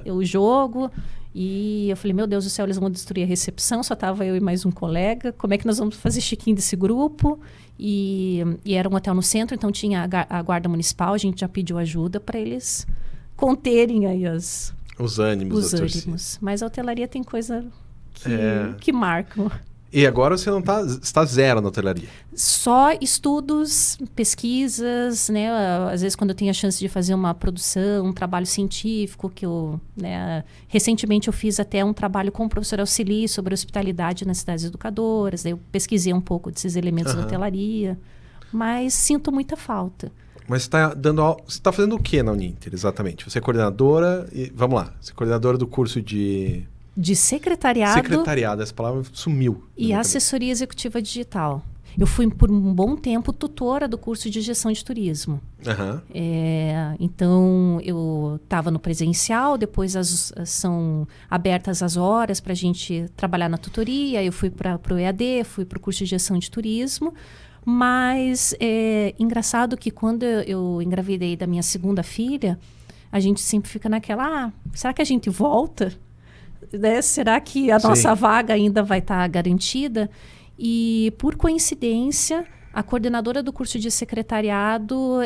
O jogo. E eu falei, meu Deus do céu, eles vão destruir a recepção. Só tava eu e mais um colega. Como é que nós vamos fazer check-in desse grupo? E era um hotel no centro, então tinha a guarda municipal. A gente já pediu ajuda para eles conterem aí os ânimos da torcida. Mas a hotelaria tem coisa... que marcam. E agora você não está zero na hotelaria? Só estudos, pesquisas, né? Às vezes quando eu tenho a chance de fazer uma produção, um trabalho científico, que eu, né? Recentemente eu fiz até um trabalho com o professor Auxili sobre hospitalidade nas cidades educadoras. Daí eu pesquisei um pouco desses elementos da hotelaria, mas sinto muita falta. Mas você está fazendo o que na Uninter, exatamente? Você é coordenadora, vamos lá, você é coordenadora do curso de secretariado. Secretariado, essa palavra sumiu. E assessoria executiva digital. Eu fui, por um bom tempo, tutora do curso de gestão de turismo. Então, eu estava no presencial, depois são abertas as horas para a gente trabalhar na tutoria. Eu fui para o EAD, fui para o curso de gestão de turismo. Mas é engraçado que quando eu engravidei da minha segunda filha, a gente sempre fica naquela, será que a gente volta? Né? Será que a nossa vaga ainda vai estar garantida? E, por coincidência, a coordenadora do curso de secretariado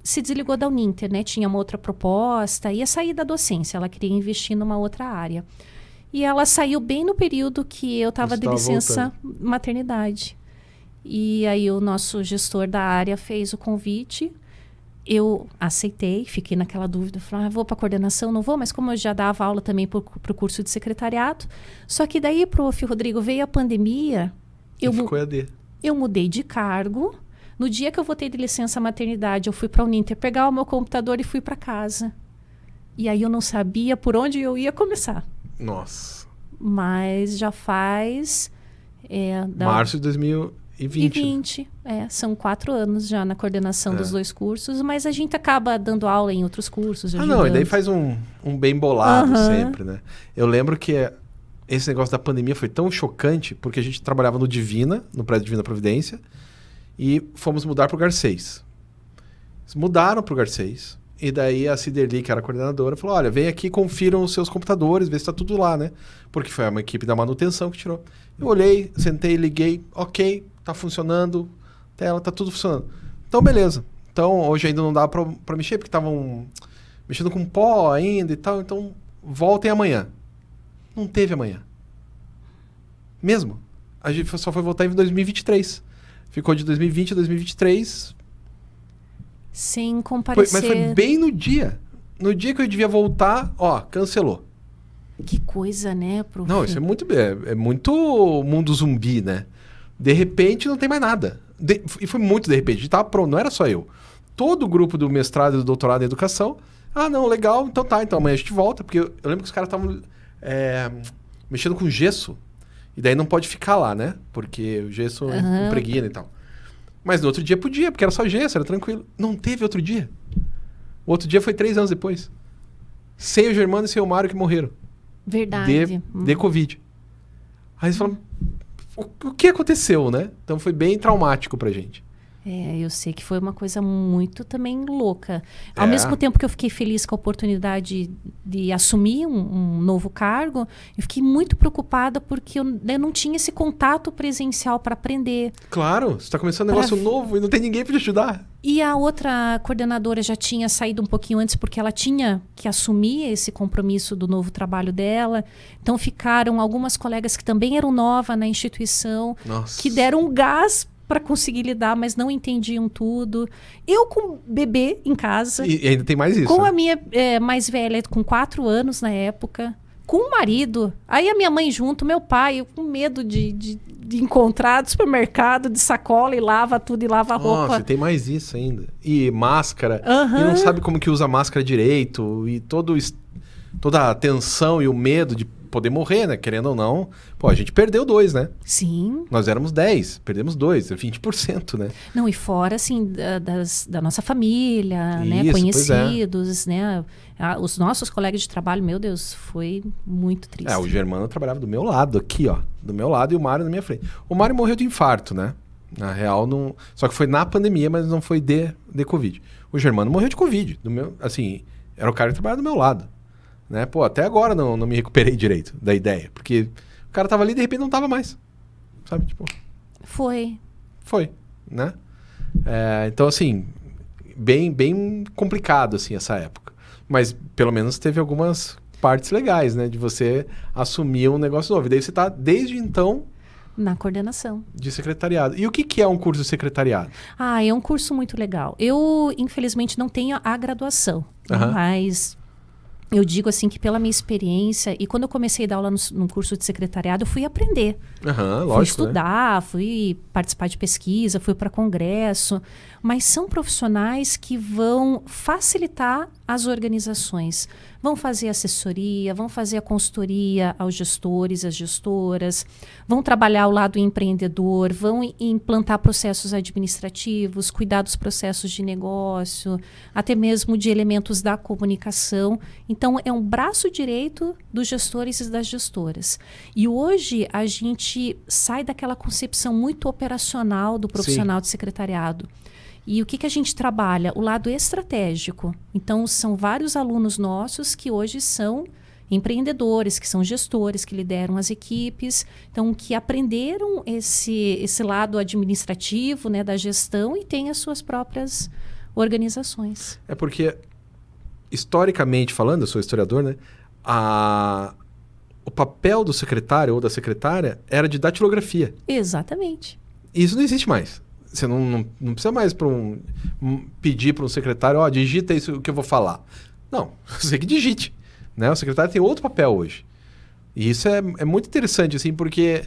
se desligou da Uninter, né? Tinha uma outra proposta, ia sair da docência, ela queria investir numa outra área. E ela saiu bem no período que eu estava de licença maternidade. E aí o nosso gestor da área fez o convite. Eu aceitei, fiquei naquela dúvida, falei, vou para a coordenação, não vou, mas como eu já dava aula também para o curso de secretariado, só que daí, prof. Rodrigo, veio a pandemia, eu mudei de cargo. No dia que eu voltei de licença maternidade, eu fui para a Uninter pegar o meu computador e fui para casa. E aí eu não sabia por onde eu ia começar. Nossa. Mas já faz... Março de 2020. São 4 anos já na coordenação dos dois cursos, mas a gente acaba dando aula em outros cursos. Não, e daí faz um bem bolado sempre, né? Eu lembro que esse negócio da pandemia foi tão chocante, porque a gente trabalhava no Divina, no prédio Divina Providência, e fomos mudar para o Garcês. Eles mudaram para o Garcês, e daí a Ciderli, que era a coordenadora, falou, olha, vem aqui, confiram os seus computadores, vê se está tudo lá, né? Porque foi uma equipe da manutenção que tirou. Eu olhei, sentei, liguei, ok, tá funcionando, tela, tá tudo funcionando. Então, beleza. Então, hoje ainda não dá pra mexer, porque estavam mexendo com pó ainda e tal. Então, voltem amanhã. Não teve amanhã. Mesmo. A gente só foi voltar em 2023. Ficou de 2020 a 2023. Sem comparecer. Mas foi bem no dia. No dia que eu devia voltar, cancelou. Que coisa, né, prof? Não, isso é muito mundo zumbi, né? De repente não tem mais nada. E foi muito de repente. A gente tava pronto, não era só eu. Todo o grupo do mestrado e do doutorado em educação. Não, legal, então tá. Então amanhã a gente volta. Porque eu lembro que os caras estavam mexendo com gesso. E daí não pode ficar lá, né? Porque o gesso impregna e tal. Mas no outro dia podia, porque era só gesso, era tranquilo. Não teve outro dia. O outro dia foi 3 anos depois. Sem o Germano e sem o Mário que morreram. Verdade. De Covid. Aí eles falam, o que aconteceu, né? Então foi bem traumático pra gente. Eu sei que foi uma coisa muito também louca. Ao mesmo tempo que eu fiquei feliz com a oportunidade de assumir um novo cargo, eu fiquei muito preocupada porque eu não tinha esse contato presencial para aprender. Claro, você está começando um negócio novo e não tem ninguém para te ajudar. E a outra coordenadora já tinha saído um pouquinho antes porque ela tinha que assumir esse compromisso do novo trabalho dela. Então ficaram algumas colegas que também eram novas na instituição, que deram um gás para conseguir lidar, mas não entendiam tudo. Eu com bebê em casa. E ainda tem mais isso. Com a minha mais velha, com 4 anos na época. com o marido. Aí a minha mãe junto, meu pai, eu com medo de encontrar do supermercado, de sacola, e lava tudo, e lava a roupa. Nossa, tem mais isso ainda. E máscara. Aham. E não sabe como que usa máscara direito. E toda a tensão e o medo de poder morrer, né? Querendo ou não. Pô, a gente perdeu 2, né? Sim. Nós éramos 10, perdemos 2, 20%, né? Não, e fora, assim, da nossa família, né? Isso, Conhecidos, né? Os nossos colegas de trabalho, meu Deus, foi muito triste. O Germano trabalhava do meu lado, aqui, ó. Do meu lado, e o Mário na minha frente. O Mário morreu de infarto, né? Na real, não... Só que foi na pandemia, mas não foi de Covid. O Germano morreu de Covid. Assim, era o cara que trabalhava do meu lado. Né? Pô, até agora não me recuperei direito da ideia. Porque o cara tava ali e de repente não tava mais. Sabe? Tipo... Foi, né? Então, assim, bem complicado, assim, essa época. Mas, pelo menos, teve algumas partes legais, né? De você assumir um negócio novo. E daí você tá, desde então... na coordenação. De secretariado. E o que é um curso de secretariado? É um curso muito legal. Eu, infelizmente, não tenho a graduação, Aham. mas... eu digo assim que pela minha experiência, e quando eu comecei a dar aula no curso de secretariado, eu fui aprender. Lógico, fui estudar, fui participar de pesquisa, fui para congresso. Mas são profissionais que vão facilitar as organizações. Vão fazer assessoria, vão fazer a consultoria aos gestores, às gestoras, vão trabalhar ao lado empreendedor, vão implantar processos administrativos, cuidar dos processos de negócio, até mesmo de elementos da comunicação. Então, é um braço direito dos gestores e das gestoras. E hoje a gente sai daquela concepção muito operacional do profissional de secretariado. E o que a gente trabalha? O lado estratégico. Então, são vários alunos nossos que hoje são empreendedores, que são gestores, que lideram as equipes, então, que aprenderam esse lado administrativo, né, da gestão, e têm as suas próprias organizações. É porque, historicamente falando, eu sou historiador, né? O papel do secretário ou da secretária era de datilografia. Exatamente. Isso não existe mais. Você não precisa mais pedir para um secretário, digita isso que eu vou falar. Não, você que digite. Né? O secretário tem outro papel hoje. E isso é muito interessante, assim, porque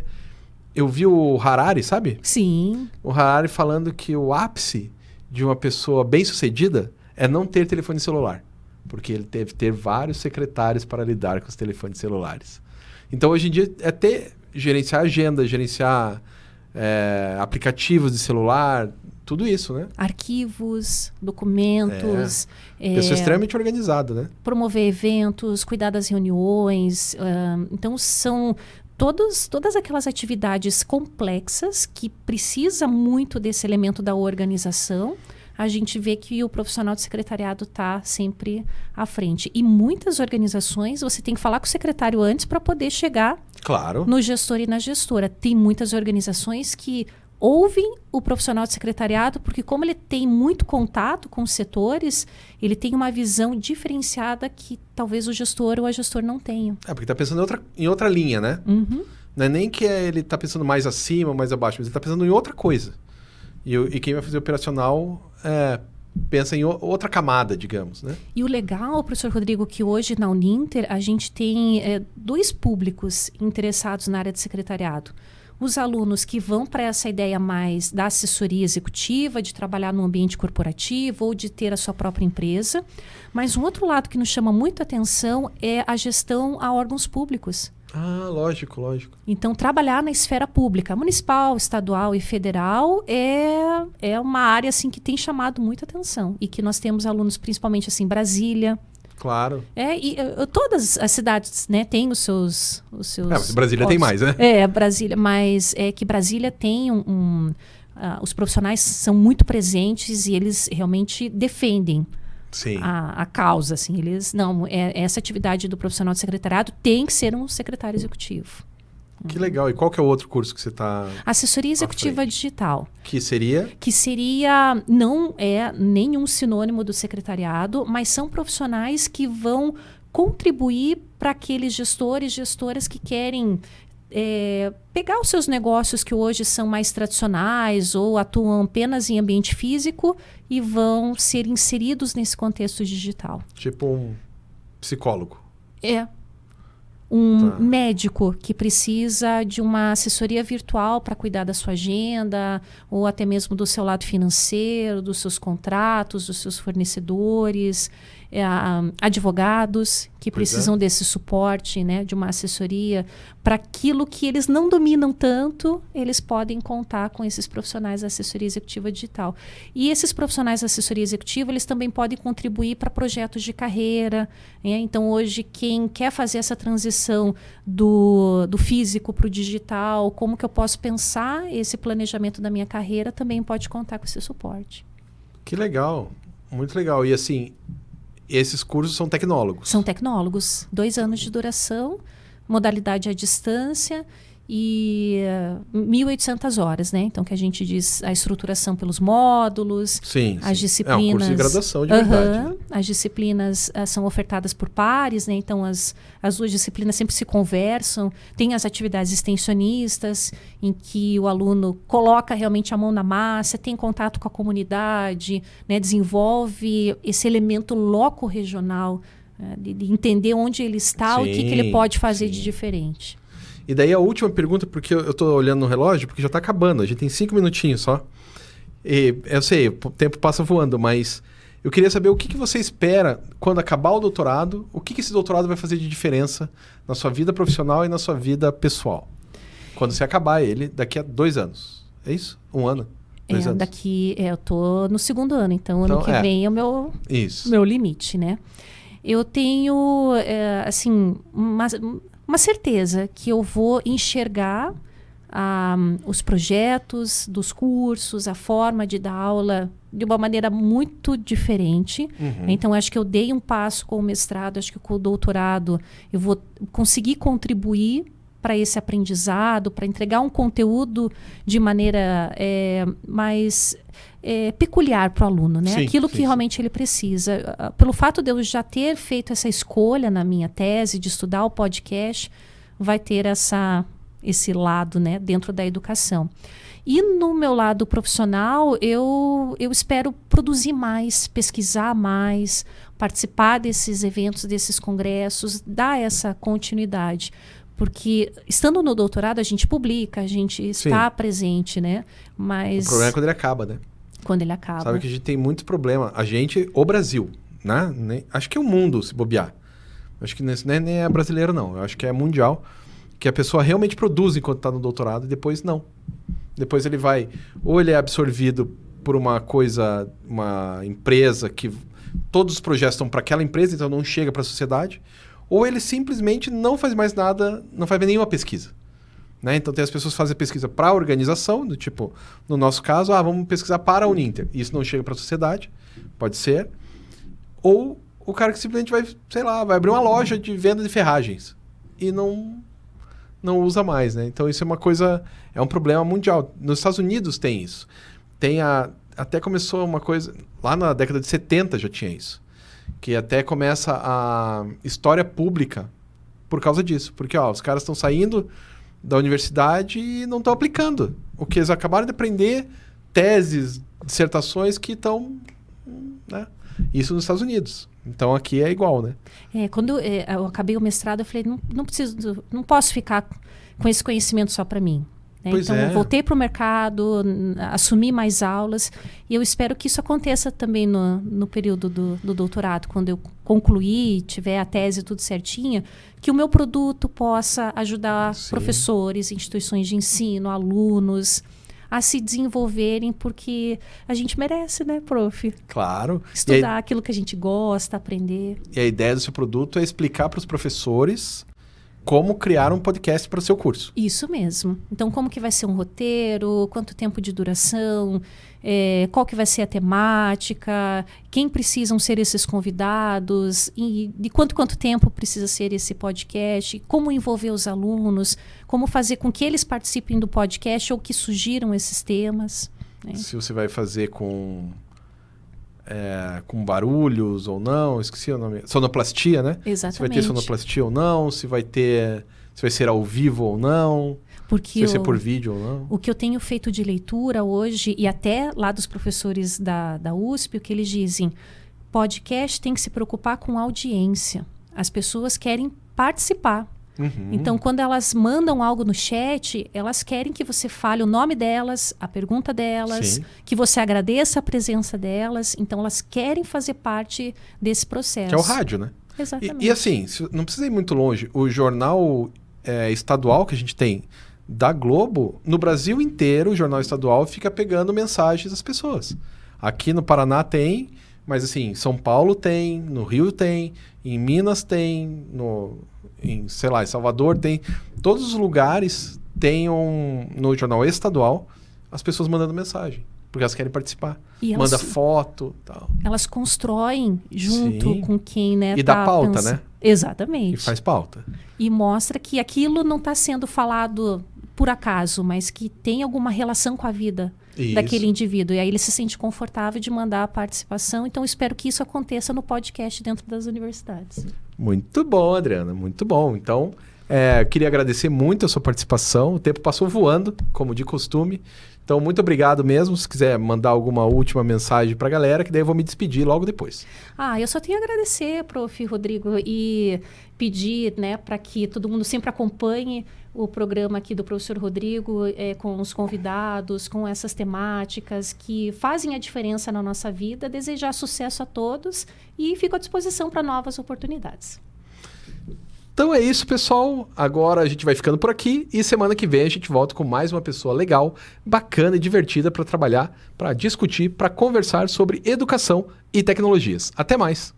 eu vi o Harari, sabe? Sim. O Harari falando que o ápice de uma pessoa bem-sucedida é não ter telefone celular. Porque ele teve que ter vários secretários para lidar com os telefones celulares. Então, hoje em dia, é gerenciar agenda, gerenciar... aplicativos de celular, tudo isso, né? Arquivos, documentos. Pessoa extremamente organizada, né? Promover eventos, cuidar das reuniões. Então, são todas aquelas atividades complexas que precisa muito desse elemento da organização. A gente vê que o profissional de secretariado está sempre à frente. E muitas organizações, você tem que falar com o secretário antes para poder chegar no gestor e na gestora. Tem muitas organizações que ouvem o profissional de secretariado, porque como ele tem muito contato com os setores, ele tem uma visão diferenciada que talvez o gestor ou a gestora não tenham. Porque está pensando em outra linha, né? Uhum. Não é nem que ele está pensando mais acima ou mais abaixo, mas ele está pensando em outra coisa. E quem vai fazer operacional pensa em outra camada, digamos, né? E o legal, professor Rodrigo, que hoje na Uninter a gente tem 2 públicos interessados na área de secretariado. Os alunos que vão para essa ideia mais da assessoria executiva, de trabalhar no ambiente corporativo ou de ter a sua própria empresa. Mas um outro lado que nos chama muito atenção é a gestão a órgãos públicos. Lógico. Então, trabalhar na esfera pública, municipal, estadual e federal, é uma área assim, que tem chamado muita atenção. E que nós temos alunos, principalmente assim, Brasília. Claro. Todas as cidades, né, têm os seus Brasília tem mais, né? Brasília, mas é que Brasília tem os profissionais são muito presentes e eles realmente defendem a causa, assim, essa atividade do profissional de secretariado tem que ser um secretário executivo. Que legal. E qual que é o outro curso que você está... Assessoria Executiva Digital. Que seria? Que seria, não é nenhum sinônimo do secretariado, mas são profissionais que vão contribuir para aqueles gestores, gestoras que querem pegar os seus negócios que hoje são mais tradicionais ou atuam apenas em ambiente físico e vão ser inseridos nesse contexto digital. Tipo um psicólogo. um médico que precisa de uma assessoria virtual para cuidar da sua agenda, ou até mesmo do seu lado financeiro, dos seus contratos, dos seus fornecedores, advogados que precisam desse suporte, né, de uma assessoria para aquilo que eles não dominam tanto, eles podem contar com esses profissionais da assessoria executiva digital. E esses profissionais da assessoria executiva, eles também podem contribuir para projetos de carreira, né? Então, hoje, quem quer fazer essa transição do físico para o digital, como que eu posso pensar esse planejamento da minha carreira, também pode contar com esse suporte. Que legal, muito legal. E assim, esses cursos são tecnólogos? São tecnólogos, 2 anos de duração, modalidade à distância e 1.800 horas, né? Então, que a gente diz a estruturação pelos módulos, sim, as sim. disciplinas... É um curso de graduação de verdade. Né? As disciplinas são ofertadas por pares, né? Então, as 2 disciplinas sempre se conversam. Tem as atividades extensionistas, em que o aluno coloca realmente a mão na massa, tem contato com a comunidade, né? Desenvolve esse elemento loco-regional, de entender onde ele está, sim, o que ele pode fazer de diferente. E daí a última pergunta, porque eu estou olhando no relógio, porque já está acabando, a gente tem 5 minutinhos só. E eu sei, o tempo passa voando, mas eu queria saber o que você espera quando acabar o doutorado, o que esse doutorado vai fazer de diferença na sua vida profissional e na sua vida pessoal. Quando você acabar ele, daqui a 2 anos. É isso? 1 ano? 2 anos? Eu estou no 2º ano, então ano que vem é o meu limite, né? Eu tenho, assim, uma certeza que eu vou enxergar os projetos dos cursos, a forma de dar aula de uma maneira muito diferente. Uhum. Então, acho que eu dei um passo com o mestrado, acho que com o doutorado eu vou conseguir contribuir para esse aprendizado, para entregar um conteúdo de maneira mais peculiar para o aluno, né? Sim, aquilo que realmente ele precisa. Pelo fato de eu já ter feito essa escolha na minha tese de estudar o podcast, vai ter esse lado, né, dentro da educação. E no meu lado profissional, eu espero produzir mais, pesquisar mais, participar desses eventos, desses congressos, dar essa continuidade. Porque estando no doutorado, a gente publica, a gente está presente, né? Mas... O problema é quando ele acaba, né? Quando ele acaba. Sabe que a gente tem muito problema. A gente, o Brasil, né? Acho que é o mundo, se bobear. Acho que nem é brasileiro, não. Eu acho que é mundial. Que a pessoa realmente produz enquanto está no doutorado e depois não. Depois ele vai... Ou ele é absorvido por uma empresa que... Todos os projetos estão para aquela empresa, então não chega para a sociedade. Ou ele simplesmente não faz mais nada, não faz nenhuma pesquisa. Né? Então tem as pessoas que fazem pesquisa para a organização, do tipo, no nosso caso, vamos pesquisar para a Uninter. Isso não chega para a sociedade, pode ser. Ou o cara que simplesmente vai, sei lá, vai abrir uma loja de venda de ferragens e não usa mais, né? Então isso é uma coisa, é um problema mundial. Nos Estados Unidos tem isso. Até começou uma coisa, lá na década de 70 já tinha isso. Que até começa a história pública por causa disso. Porque os caras estão saindo da universidade e não estão aplicando. O que eles acabaram de aprender, teses, dissertações que estão... Né? Isso nos Estados Unidos. Então aqui é igual, né? Quando eu acabei o mestrado, eu falei, não posso ficar com esse conhecimento só para mim. Né? Então, eu voltei para o mercado, assumi mais aulas, e eu espero que isso aconteça também no período do doutorado, quando eu concluir, tiver a tese tudo certinha, que o meu produto possa ajudar professores, instituições de ensino, alunos a se desenvolverem, porque a gente merece, né, prof? Claro. Estudar aquilo que a gente gosta, aprender. E a ideia do seu produto é explicar para os professores como criar um podcast para o seu curso. Isso mesmo. Então, como que vai ser um roteiro, quanto tempo de duração, qual que vai ser a temática, quem precisam ser esses convidados, e de quanto tempo precisa ser esse podcast, como envolver os alunos, como fazer com que eles participem do podcast ou que sugiram esses temas. Né? Se você vai fazer com barulhos ou não, esqueci o nome. Sonoplastia, né? Exatamente. Se vai ter sonoplastia ou não, se vai ser ao vivo ou não, porque se vai ser por vídeo ou não. O que eu tenho feito de leitura hoje, e até lá dos professores da USP, o que eles dizem, podcast tem que se preocupar com audiência. As pessoas querem participar. Então, quando elas mandam algo no chat, elas querem que você fale o nome delas, a pergunta delas, Sim. que você agradeça a presença delas. Então, elas querem fazer parte desse processo. Que é o rádio, né? Exatamente. E assim, não precisa ir muito longe. O jornal estadual que a gente tem da Globo, no Brasil inteiro, o jornal estadual fica pegando mensagens das pessoas. Aqui no Paraná tem, mas assim, em São Paulo tem, no Rio tem, em Minas tem, em Salvador tem. Todos os lugares tem no jornal estadual as pessoas mandando mensagem, porque elas querem participar. Manda foto e tal. Elas constroem junto Sim. com quem, né? E dá pauta, né? Exatamente. E faz pauta. E mostra que aquilo não está sendo falado por acaso, mas que tem alguma relação com a vida daquele indivíduo. E aí ele se sente confortável de mandar a participação. Então, espero que isso aconteça no podcast dentro das universidades. Muito bom, Adriana. Muito bom. Então, queria agradecer muito a sua participação. O tempo passou voando, como de costume. Então, muito obrigado mesmo. Se quiser mandar alguma última mensagem para a galera, que daí eu vou me despedir logo depois. Eu só tenho a agradecer, Prof. Rodrigo, e pedir, né, para que todo mundo sempre acompanhe o programa aqui do professor Rodrigo, com os convidados, com essas temáticas que fazem a diferença na nossa vida. Desejar sucesso a todos e fico à disposição para novas oportunidades. Então é isso, pessoal. Agora a gente vai ficando por aqui e semana que vem a gente volta com mais uma pessoa legal, bacana e divertida para trabalhar, para discutir, para conversar sobre educação e tecnologias. Até mais!